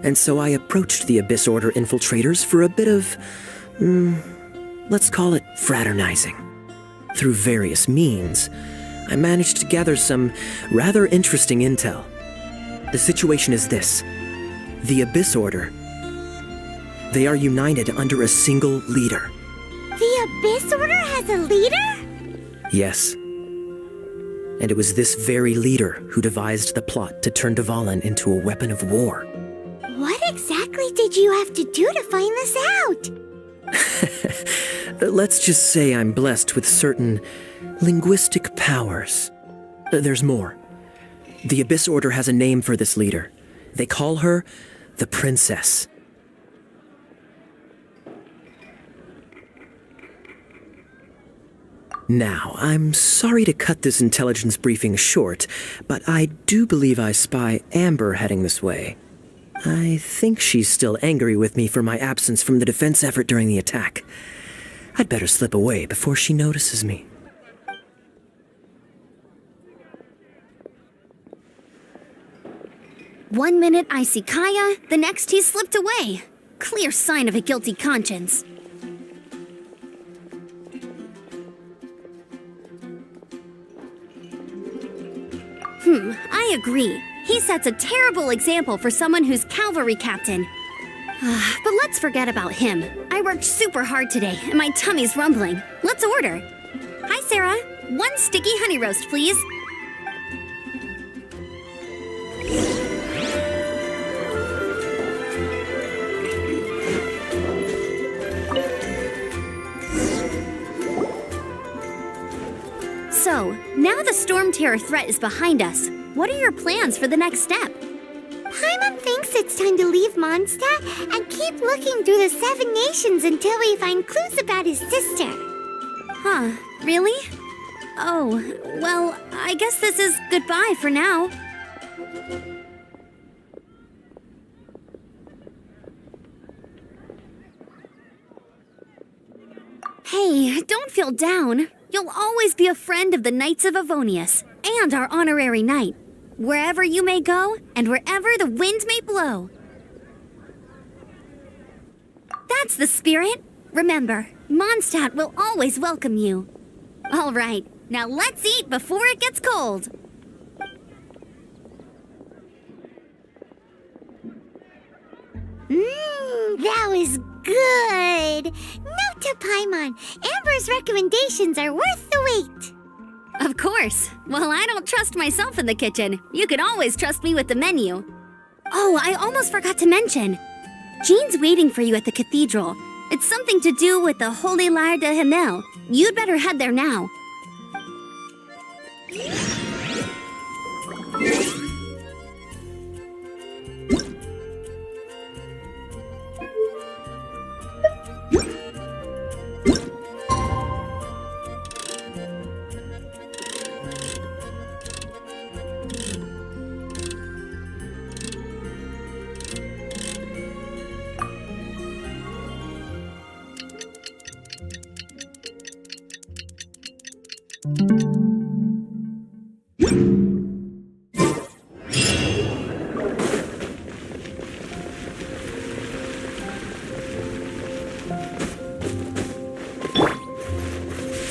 And so I approached the Abyss Order infiltrators for a bit of, let's call it fraternizing. Through various means, I managed to gather some rather interesting intel. The situation is this. The Abyss Order. They are united under a single leader. The Abyss Order has a leader? Yes. And it was this very leader who devised the plot to turn Dvalin into a weapon of war. What exactly did you have to do to find this out? Let's just say I'm blessed with certain linguistic powers. There's more. The Abyss Order has a name for this leader. They call her the Princess. Now, I'm sorry to cut this intelligence briefing short, but I do believe I spy Amber heading this way. I think she's still angry with me for my absence from the defense effort during the attack. I'd better slip away before she notices me. One minute I see Kaya, the next he slipped away. Clear sign of a guilty conscience. I agree. He sets a terrible example for someone who's cavalry captain. But let's forget about him. I worked super hard today, and my tummy's rumbling. Let's order. Hi, Sarah. 1 sticky honey roast, please. So, now Now the Storm Terror threat is behind us. What are your plans for the next step? Paimon thinks it's time to leave Mondstadt and keep looking through the 7 nations until we find clues about his sister. Huh, really? Oh, well, I guess this is goodbye for now. Hey, don't feel down. You'll always be a friend of the Knights of Avonius, and our honorary knight. Wherever you may go, and wherever the wind may blow. That's the spirit. Remember, Mondstadt will always welcome you. All right, now let's eat before it gets cold. That was good. Note to Paimon, Amber's recommendations are worth the wait. Of course. Well, I don't trust myself in the kitchen. You can always trust me with the menu. Oh, I almost forgot to mention. Jean's waiting for you at the cathedral. It's something to do with the Holy Lyre de Himmel. You'd better head there now.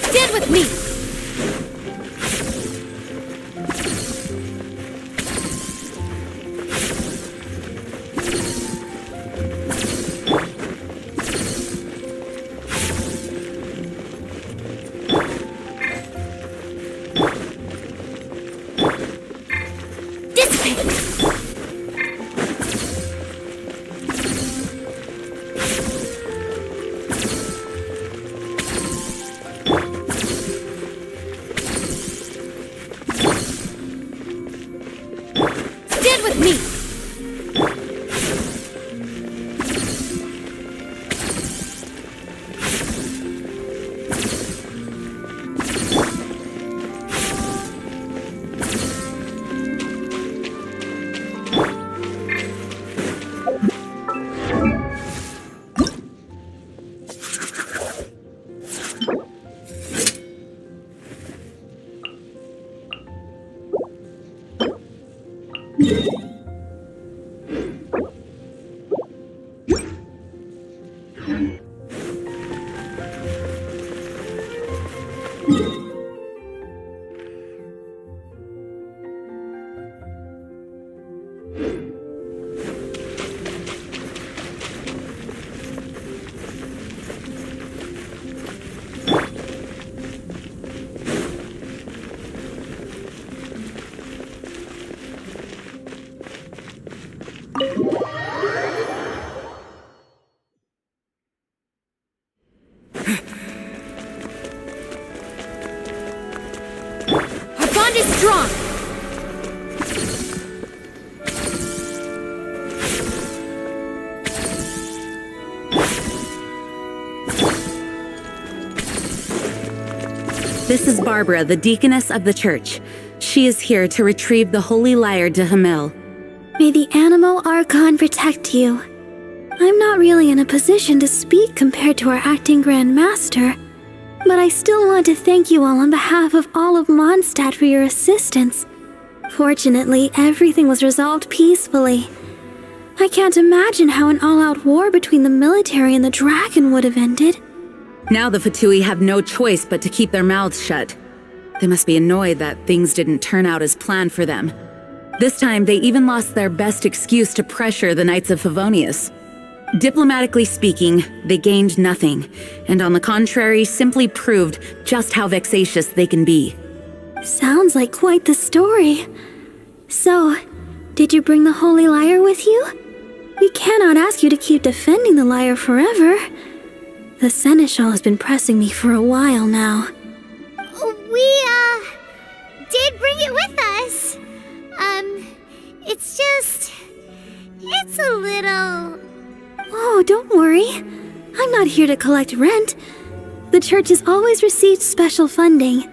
Stand with me! Stand with me! Our bond is strong! This is Barbara, the deaconess of the church. She is here to retrieve the Holy Lyre de Himmel. May the Animal Archon protect you. I'm not really in a position to speak compared to our acting Grand Master, but I still want to thank you all on behalf of all of Mondstadt for your assistance. Fortunately, everything was resolved peacefully. I can't imagine how an all-out war between the military and the dragon would have ended. Now the Fatui have no choice but to keep their mouths shut. They must be annoyed that things didn't turn out as planned for them. This time, they even lost their best excuse to pressure the Knights of Favonius. Diplomatically speaking, they gained nothing, and on the contrary, simply proved just how vexatious they can be. Sounds like quite the story. So, did you bring the Holy Lyre with you? We cannot ask you to keep defending the lyre forever. The Seneschal has been pressing me for a while now. did bring it with us. It's a little... Oh, don't worry. I'm not here to collect rent. The church has always received special funding.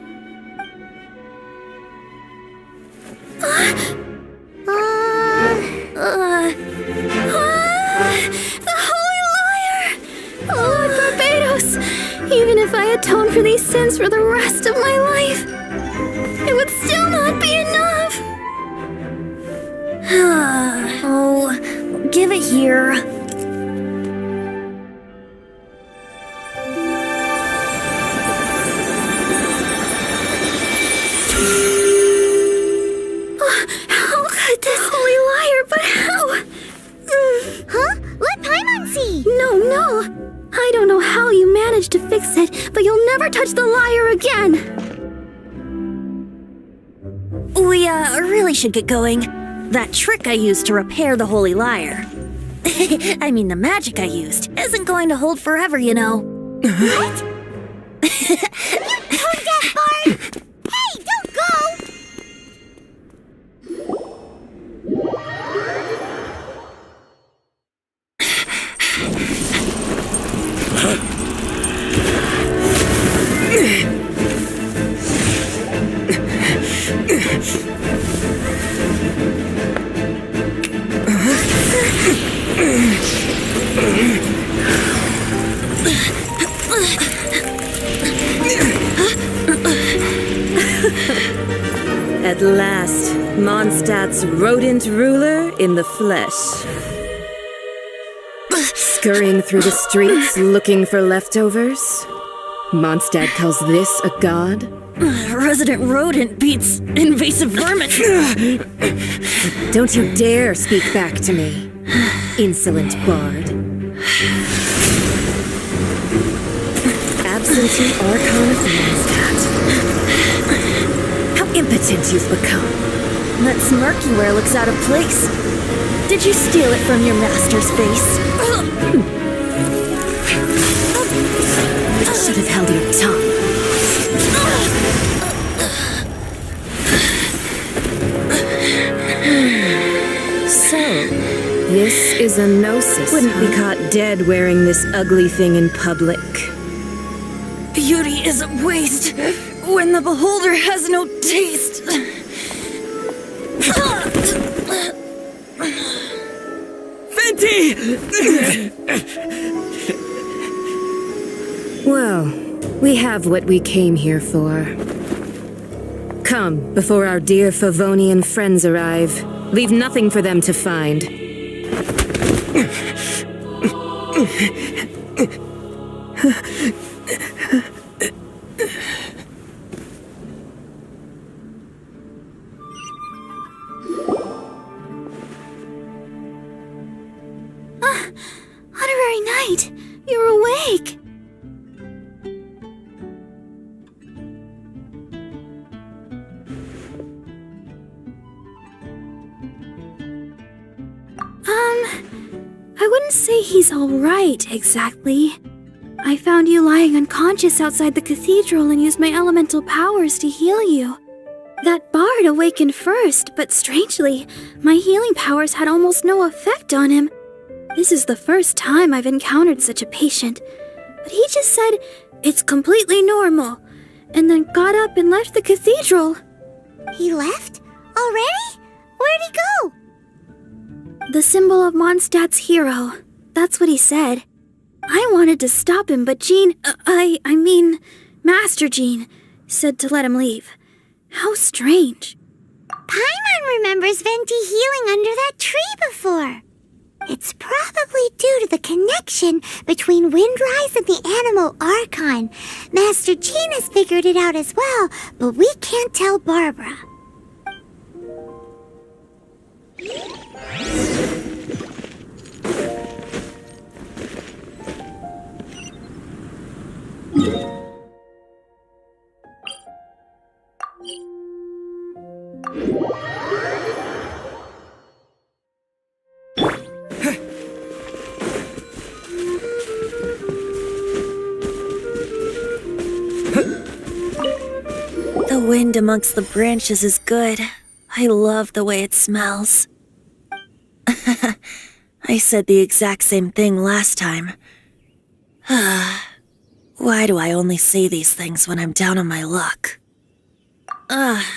The Holy Liar! Lord Barbados! Even if I atone for these sins for the rest of my life, it would still not be enough! Oh, give it here. How could this Holy Liar, but how? Huh? Let Paimon see! No. I don't know how you managed to fix it, but you'll never touch the lyre again! We, really should get going. That trick I used to repair the Holy Liar. I mean, the magic I used isn't going to hold forever, you know. What? You tone-deaf bard! Hey, don't go! At last, Mondstadt's rodent ruler in the flesh. Scurrying through the streets looking for leftovers? Mondstadt calls this a god? Resident rodent beats invasive vermin. Don't you dare speak back to me, insolent bard. Absentee Archon of Mondstadt. How impotent you've become. That smirky wear looks out of place. Did you steal it from your master's face? You should have held your tongue. So, this is a gnosis. Wouldn't be caught dead wearing this ugly thing in public. Beauty is a waste when the beholder has no taste. Venti! Well, we have what we came here for. Come, before our dear Favonian friends arrive. Leave nothing for them to find. Honorary Knight, you're awake! I wouldn't say he's alright, exactly. I found you lying unconscious outside the cathedral and used my elemental powers to heal you. That bard awakened first, but strangely, my healing powers had almost no effect on him. This is the first time I've encountered such a patient, but he just said, "It's completely normal," and then got up and left the cathedral. He left? Already? Where'd he go? The symbol of Mondstadt's hero. That's what he said. I wanted to stop him, but Master Jean, said to let him leave. How strange. Paimon remembers Venti healing under that tree before. It's probably due to the connection between Windrise and the Animal Archon. Master Jean has figured it out as well, but we can't tell Barbara. The wind amongst the branches is good. I love the way it smells. I said the exact same thing last time. Why do I only say these things when I'm down on my luck?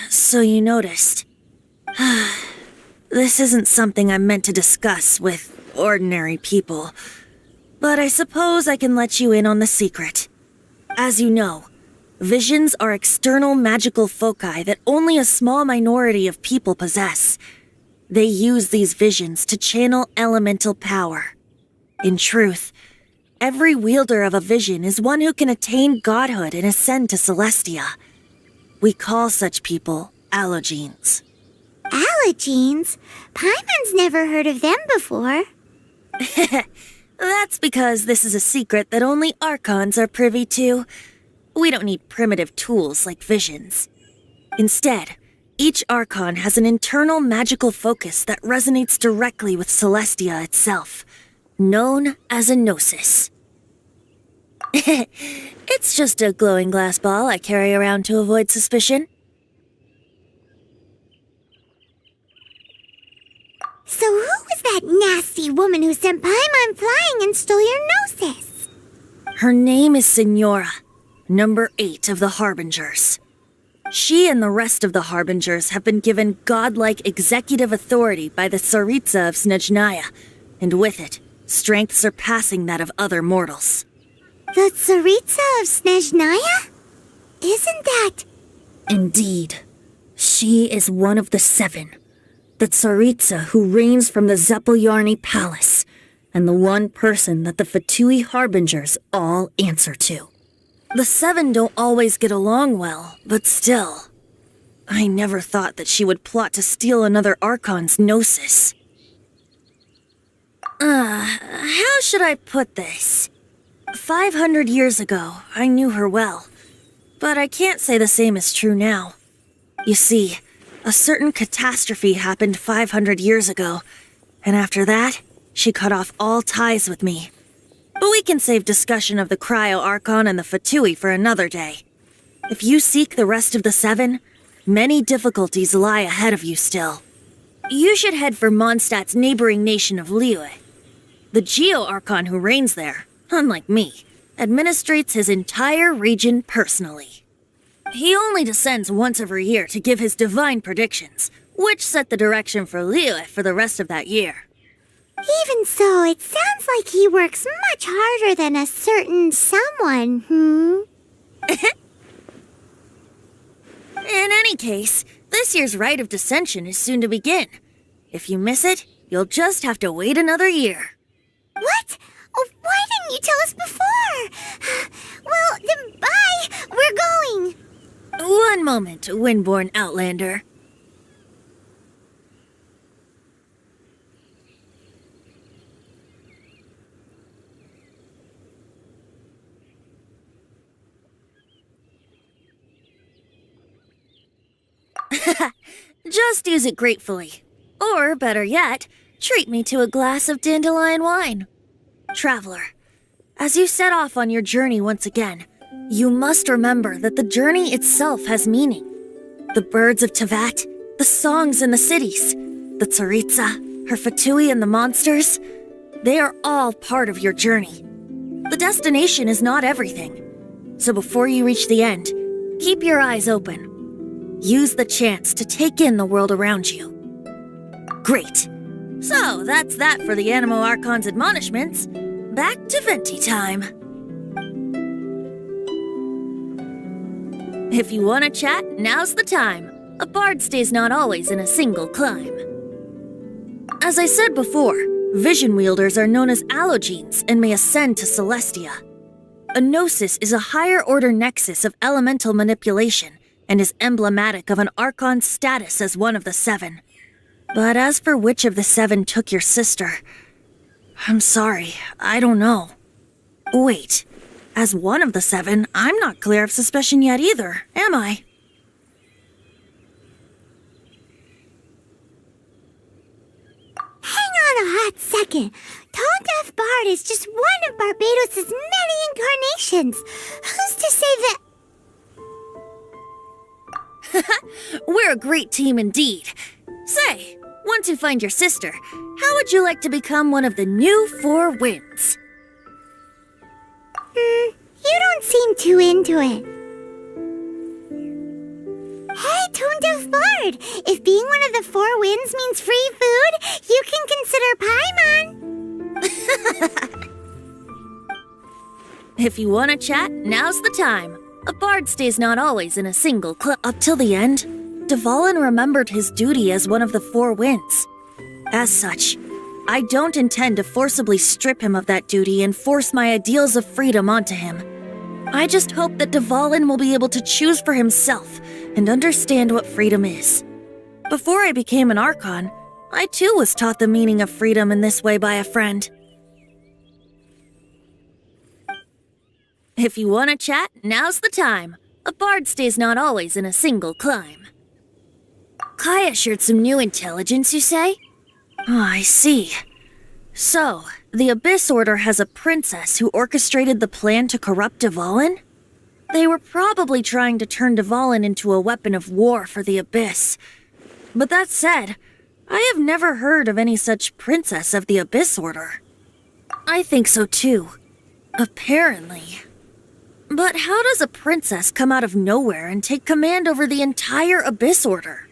So you noticed. This isn't something I'm meant to discuss with ordinary people, but I suppose I can let you in on the secret. As you know, visions are external magical foci that only a small minority of people possess. They use these visions to channel elemental power. In truth, every wielder of a vision is one who can attain godhood and ascend to Celestia. We call such people allogenes. Allogenes? Paimon's never heard of them before. That's because this is a secret that only Archons are privy to. We don't need primitive tools like visions. Instead, each Archon has an internal magical focus that resonates directly with Celestia itself, known as a gnosis. It's just a glowing glass ball I carry around to avoid suspicion. So who was that nasty woman who sent Paimon flying and stole your gnosis? Her name is Signora, number 8 of the Harbingers. She and the rest of the Harbingers have been given godlike executive authority by the Tsaritsa of Snezhnaya, and with it, strength surpassing that of other mortals. The Tsaritsa of Snezhnaya? Isn't that... Indeed. She is one of the 7. The Tsaritsa who reigns from the Zepelyarny Palace, and the one person that the Fatui Harbingers all answer to. The 7 don't always get along well, but still. I never thought that she would plot to steal another Archon's gnosis. How should I put this? 500 years ago, I knew her well, but I can't say the same is true now. You see, a certain catastrophe happened 500 years ago, and after that, she cut off all ties with me. But we can save discussion of the Cryo Archon and the Fatui for another day. If you seek the rest of the 7, many difficulties lie ahead of you still. You should head for Mondstadt's neighboring nation of Liyue. The Geo Archon who reigns there, unlike me, administrates his entire region personally. He only descends once every year to give his divine predictions, which set the direction for Liyue for the rest of that year. Even so, it sounds like he works much harder than a certain someone, In any case, this year's Rite of Descension is soon to begin. If you miss it, you'll just have to wait another year. What? Oh, why didn't you tell us before? Well, then bye! We're going! One moment, Windborn Outlander. Just use it gratefully. Or, better yet, treat me to a glass of dandelion wine. Traveler, as you set off on your journey once again, you must remember that the journey itself has meaning. The birds of Tevat, the songs in the cities, the Tsaritsa, her Fatui and the monsters, they are all part of your journey. The destination is not everything. So before you reach the end, keep your eyes open. Use the chance to take in the world around you. Great. So, that's that for the Animo Archon's admonishments. Back to Venti time. If you want to chat, now's the time. A bard stays not always in a single clime. As I said before, vision wielders are known as allogenes and may ascend to Celestia. A gnosis is a higher-order nexus of elemental manipulation and is emblematic of an Archon's status as one of the 7. But as for which of the 7 took your sister, I'm sorry, I don't know. Wait, as one of the 7, I'm not clear of suspicion yet either, am I? Hang on a hot second. Tone Deaf Bard is just one of Barbados' many incarnations. Who's to say that... We're a great team indeed. Say, once you find your sister, how would you like to become one of the new four winds? You don't seem too into it. Hey, Tone Deaf Bard! If being one of the four winds means free food, you can consider Paimon. If you want to chat, now's the time. A bard stays not always in a single up till the end. Dvalin remembered his duty as one of the four winds. As such, I don't intend to forcibly strip him of that duty and force my ideals of freedom onto him. I just hope that Dvalin will be able to choose for himself and understand what freedom is. Before I became an Archon, I too was taught the meaning of freedom in this way by a friend. If you want to chat, now's the time. A bard stays not always in a single climb. Kaya shared some new intelligence, you say? Oh, I see. So, the Abyss Order has a princess who orchestrated the plan to corrupt Dvalin? They were probably trying to turn Dvalin into a weapon of war for the Abyss. But that said, I have never heard of any such princess of the Abyss Order. I think so too. Apparently. But how does a princess come out of nowhere and take command over the entire Abyss Order?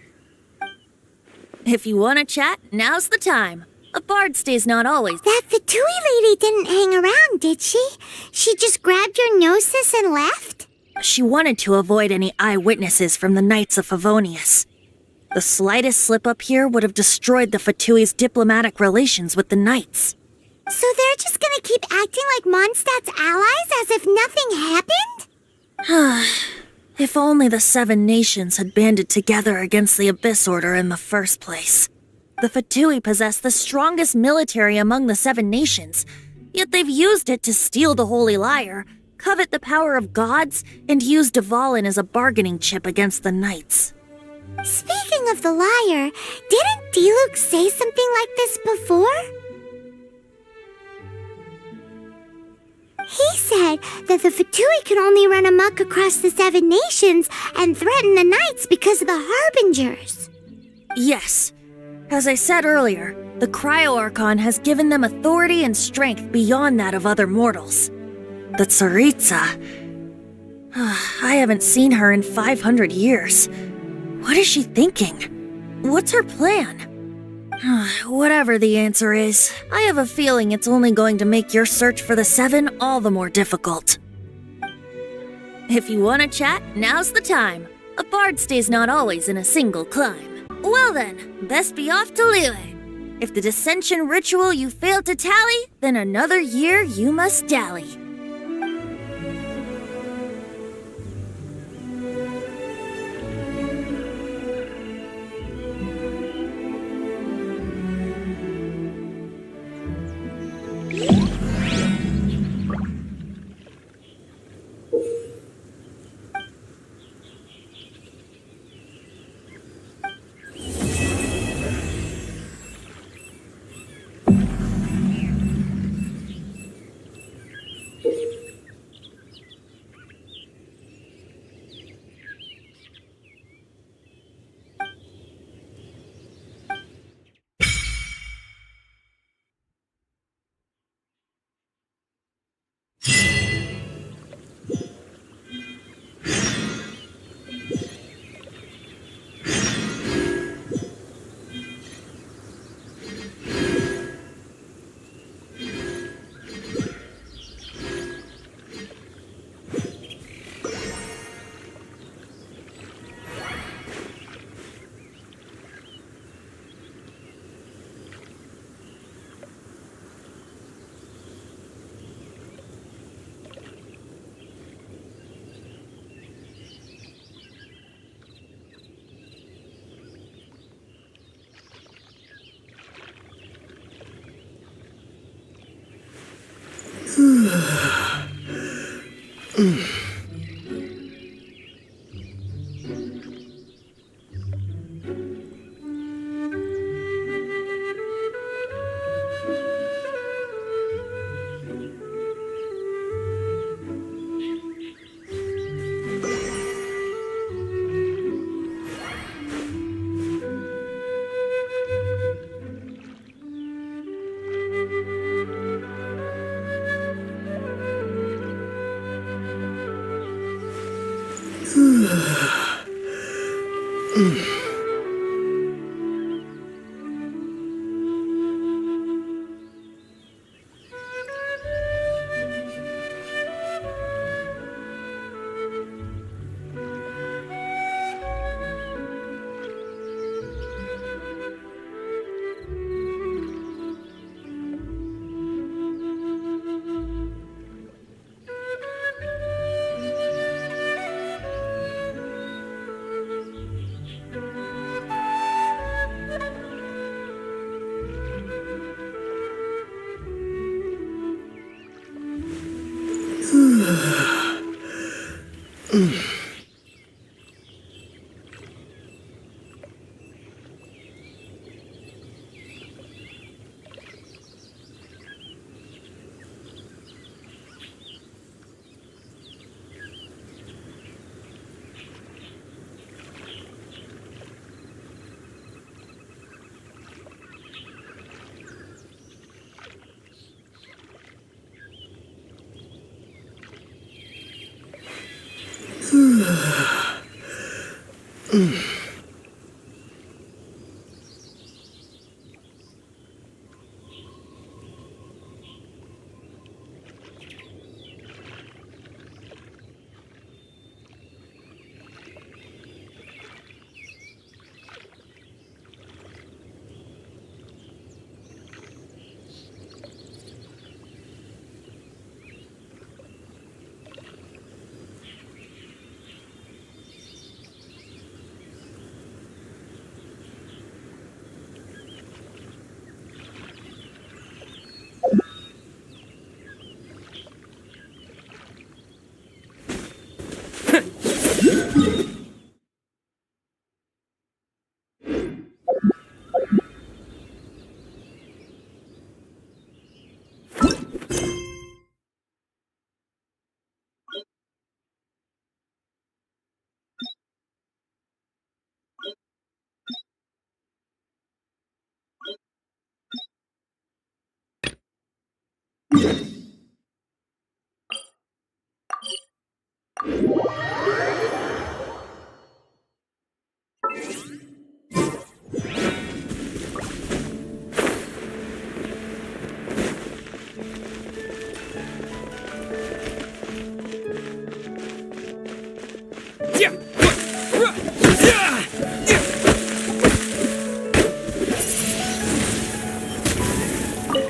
If you want to chat, now's the time. A bard stays not always. That Fatui lady didn't hang around, did she? She just grabbed your gnosis and left? She wanted to avoid any eyewitnesses from the Knights of Favonius. The slightest slip-up here would have destroyed the Fatui's diplomatic relations with the Knights. So they're just gonna keep acting like Mondstadt's allies as if nothing happened? If only the Seven Nations had banded together against the Abyss Order in the first place. The Fatui possess the strongest military among the Seven Nations, yet they've used it to steal the Holy Lyre, covet the power of gods, and use Dvalin as a bargaining chip against the Knights. Speaking of the lyre, didn't Diluc say something like this before? He said that the Fatui could only run amok across the Seven Nations and threaten the Knights because of the Harbingers. Yes. As I said earlier, the Cryo-Archon has given them authority and strength beyond that of other mortals. The Tsaritsa... I haven't seen her in 500 years. What is she thinking? What's her plan? Whatever the answer is, I have a feeling it's only going to make your search for the Seven all the more difficult. If you want to chat, now's the time. A bard stays not always in a single climb. Well then, best be off to Liyue. If the dissension ritual you failed to tally, then another year you must dally.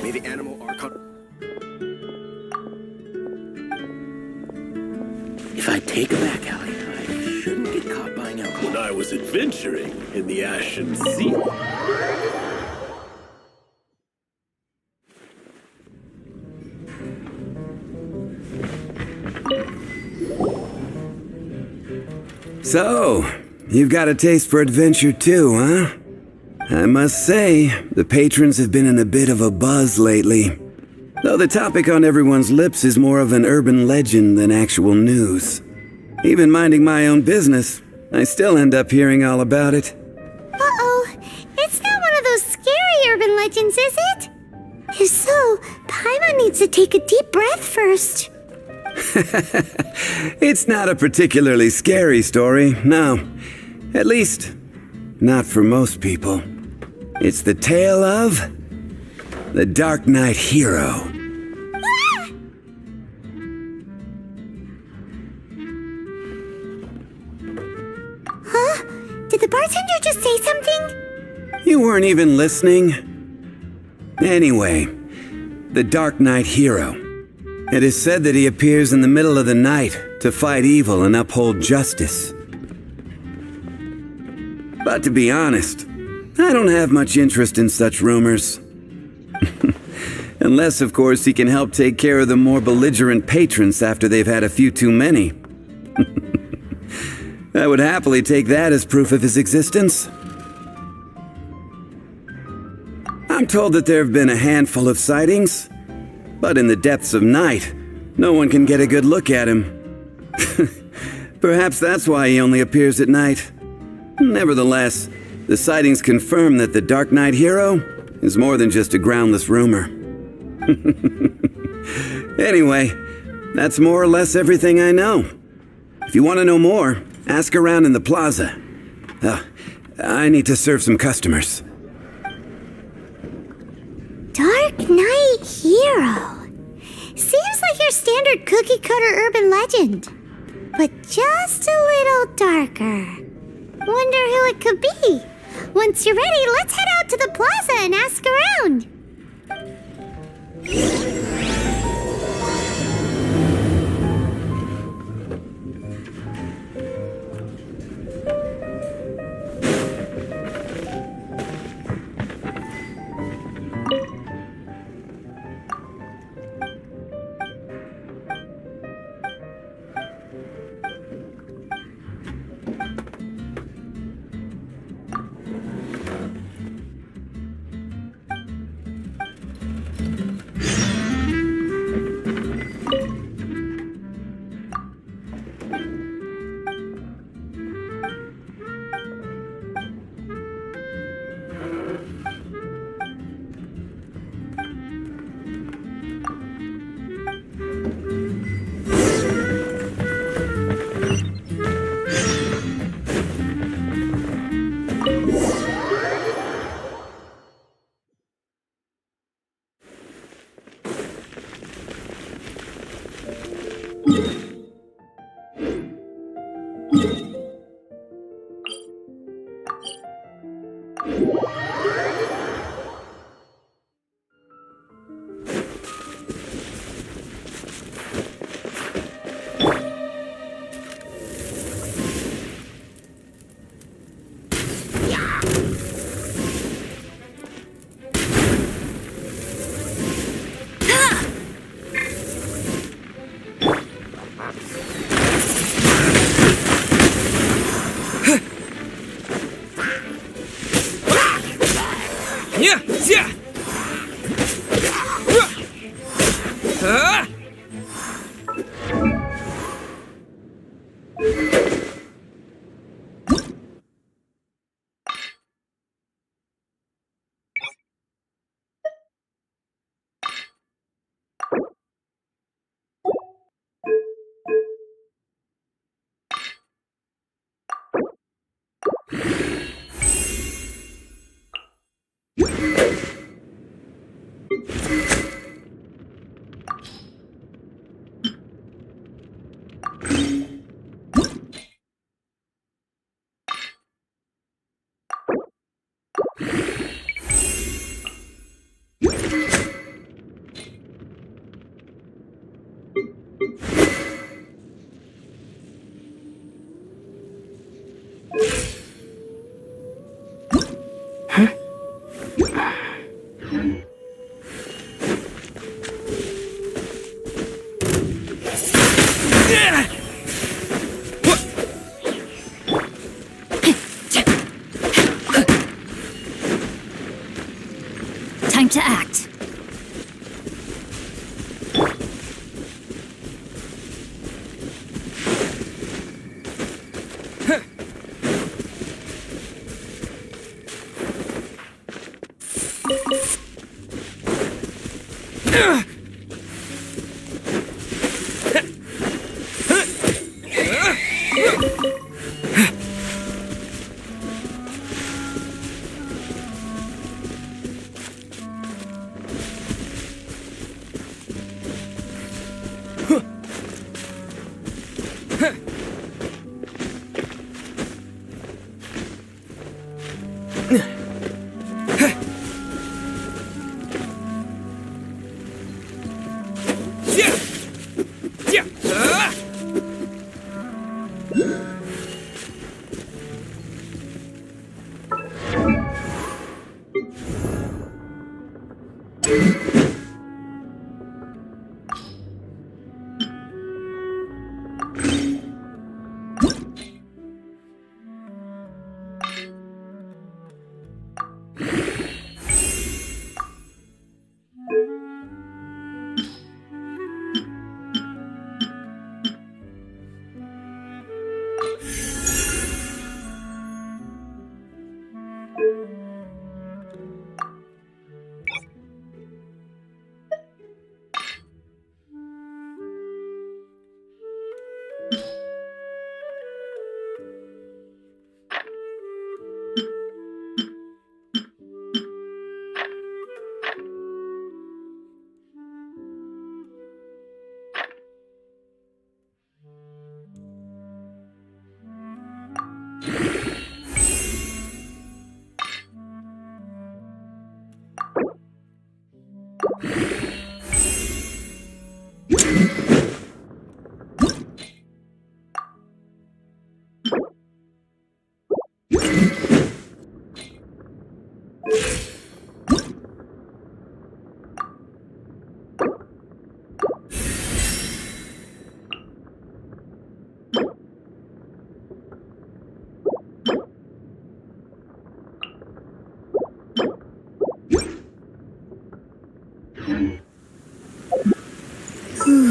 May the animal archon. If I take a back alley, I shouldn't get caught buying alcohol. When I was adventuring in the Ashen Sea. So, you've got a taste for adventure too, huh? I must say, the patrons have been in a bit of a buzz lately. Though the topic on everyone's lips is more of an urban legend than actual news. Even minding my own business, I still end up hearing all about it. Uh-oh. It's not one of those scary urban legends, is it? If so, Paimon needs to take a deep breath first. It's not a particularly scary story, no. At least, not for most people. It's the tale of the Dark Knight Hero. Ah! Huh? Did the bartender just say something? You weren't even listening? Anyway, the Dark Knight Hero. It is said that he appears in the middle of the night to fight evil and uphold justice. But to be honest, I don't have much interest in such rumors. Unless, of course, he can help take care of the more belligerent patrons after they've had a few too many. I would happily take that as proof of his existence. I'm told that there have been a handful of sightings, but in the depths of night, no one can get a good look at him. Perhaps that's why he only appears at night. Nevertheless, the sightings confirm that the Dark Knight Hero is more than just a groundless rumor. Anyway, that's more or less everything I know. If you want to know more, Ask around in the plaza. I need to serve some customers. Dark Knight Hero. Seems like your standard cookie-cutter urban legend. But just a little darker. Wonder who it could be. Once you're ready, let's head out to the plaza and ask around. Time to act.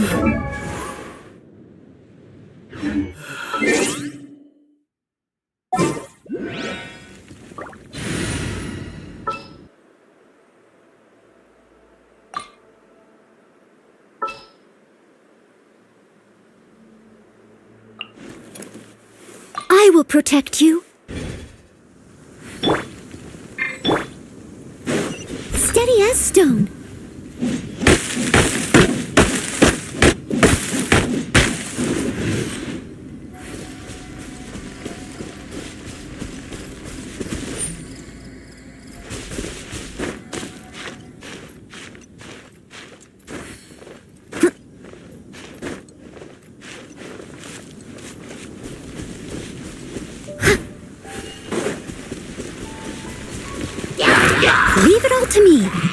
I will protect you. Steady as stone. Leave it all to me.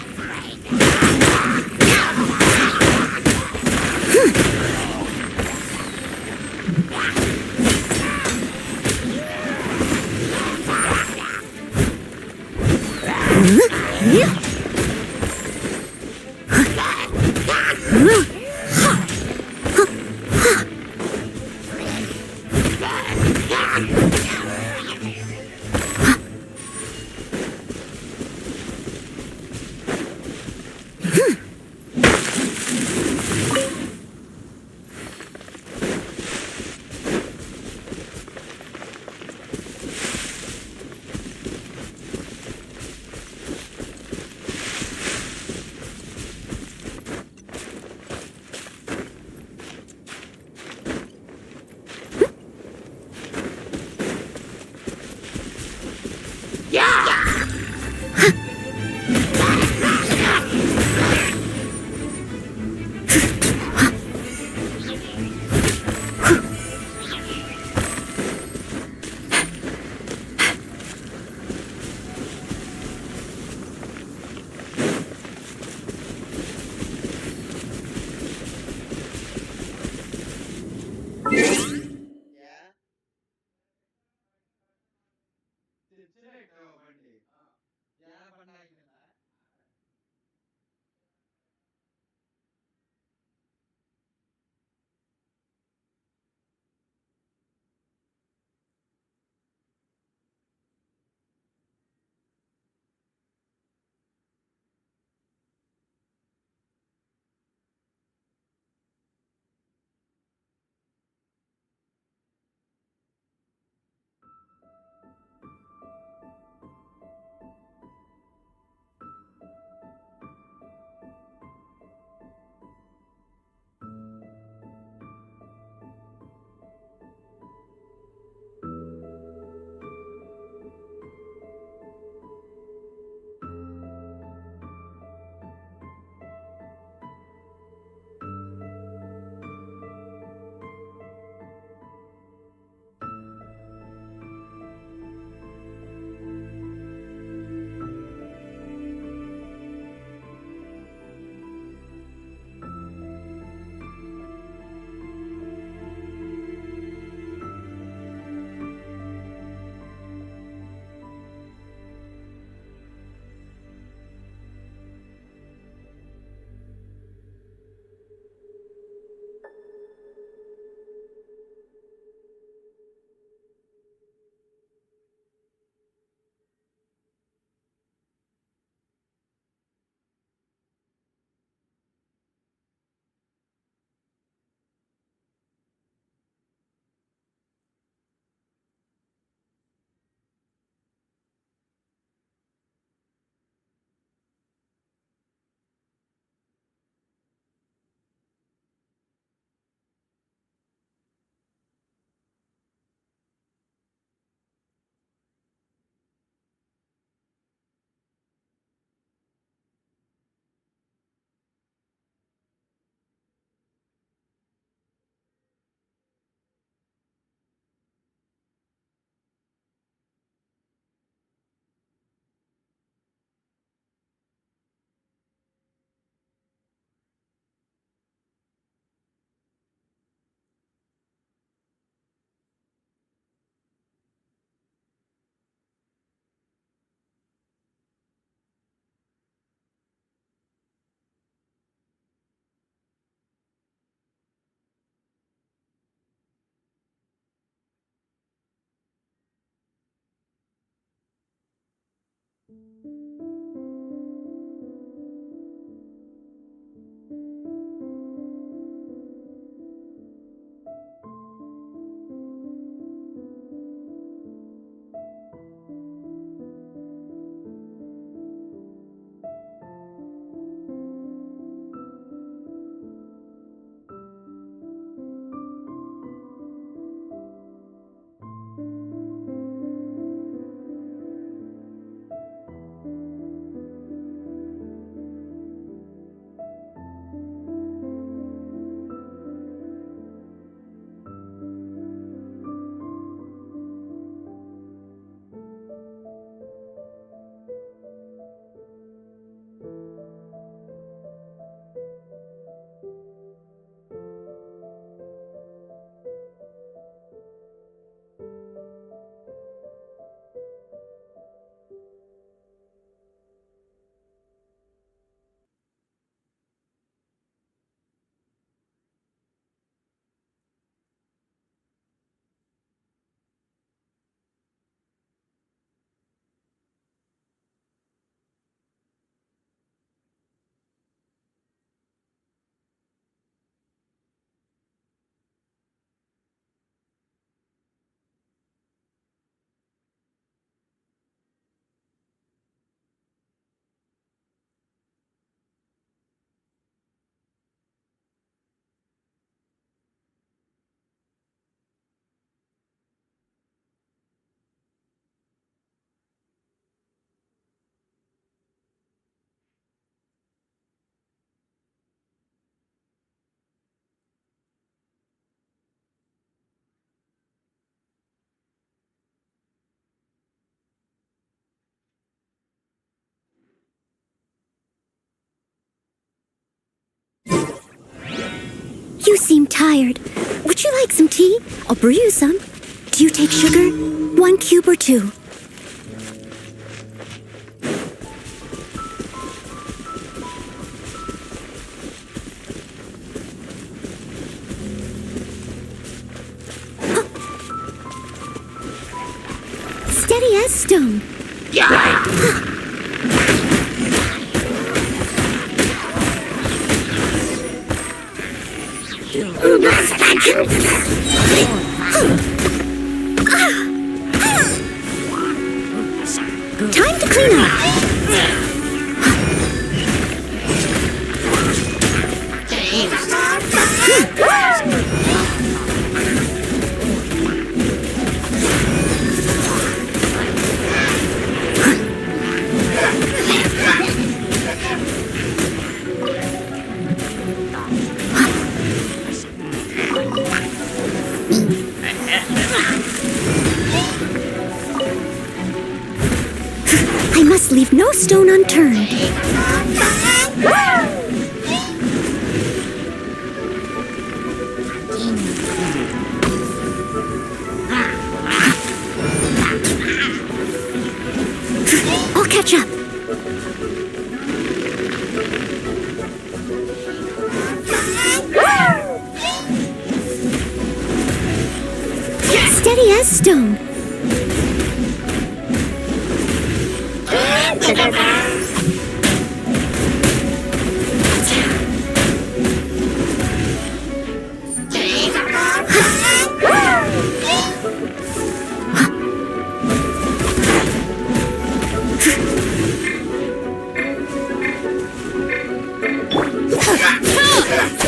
You seem tired. Would you like some tea? I'll brew you some. Do you take sugar? 1 cube or 2? Steady as stone. Time to clean up. I must leave no stone unturned. I'll catch up. Steady as stone.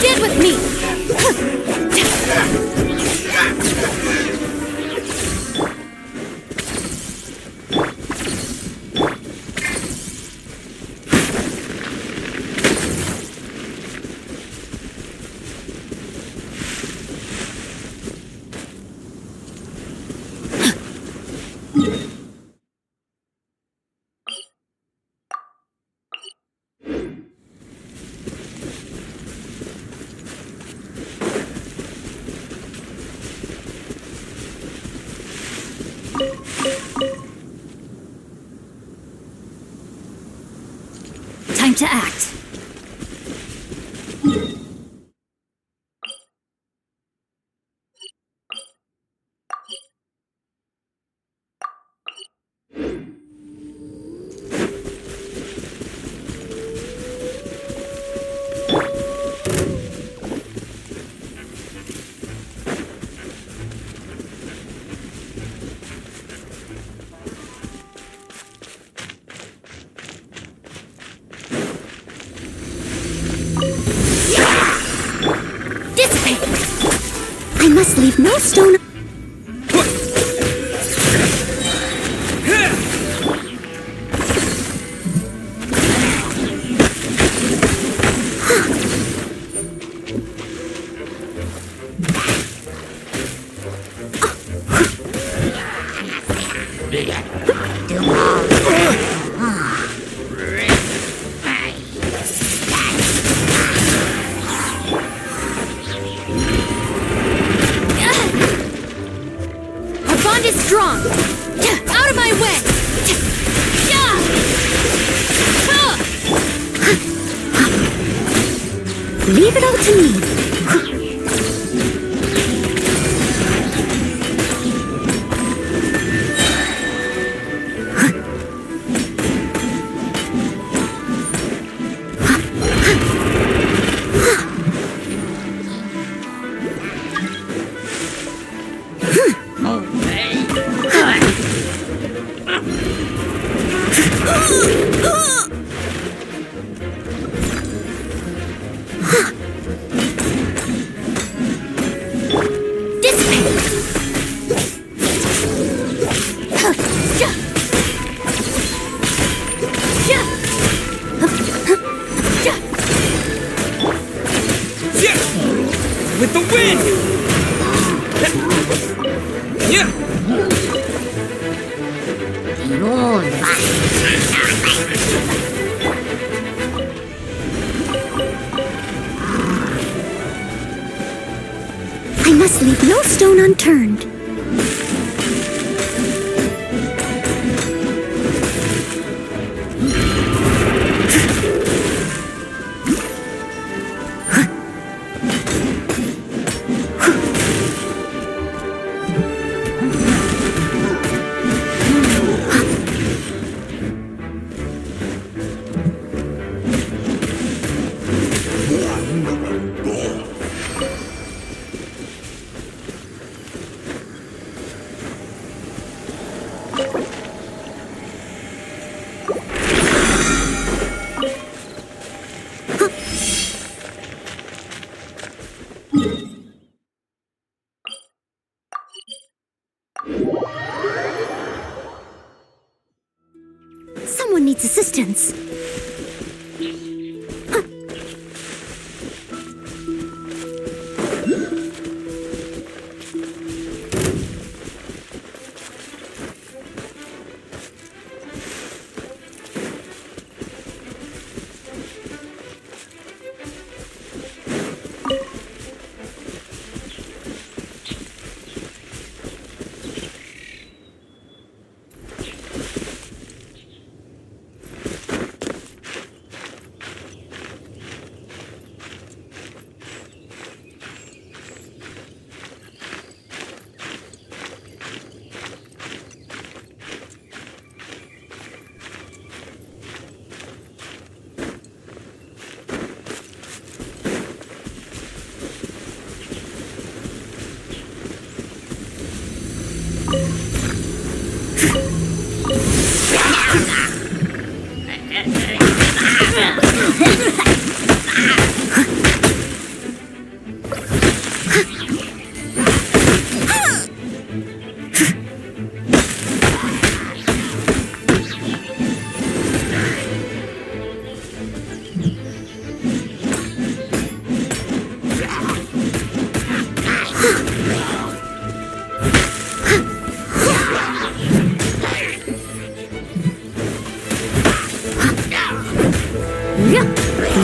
Get with me! Time to act. Dissipate! I must leave no stone. Our bond is strong. Out of my way! Leave it all to me. With the wind! Yeah! I must leave no stone unturned. Someone needs assistance.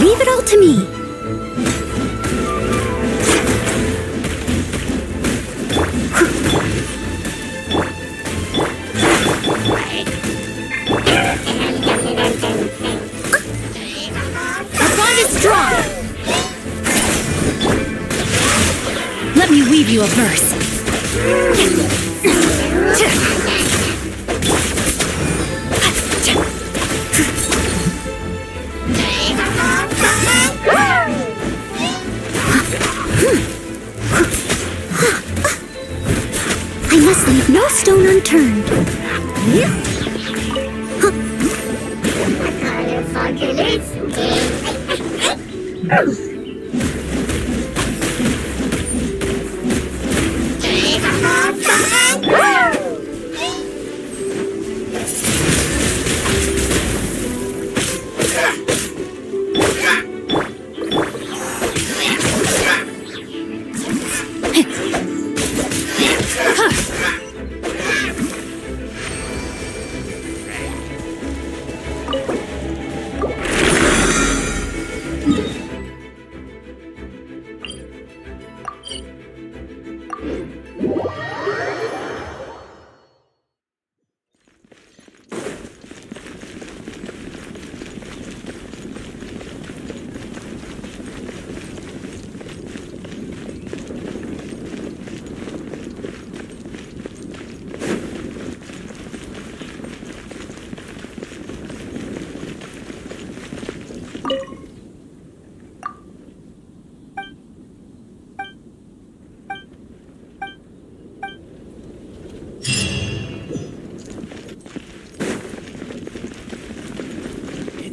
Leave it all to me. Our bond is strong. Let me weave you a verse. I must leave no stone unturned.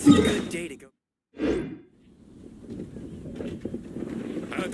a good day to go.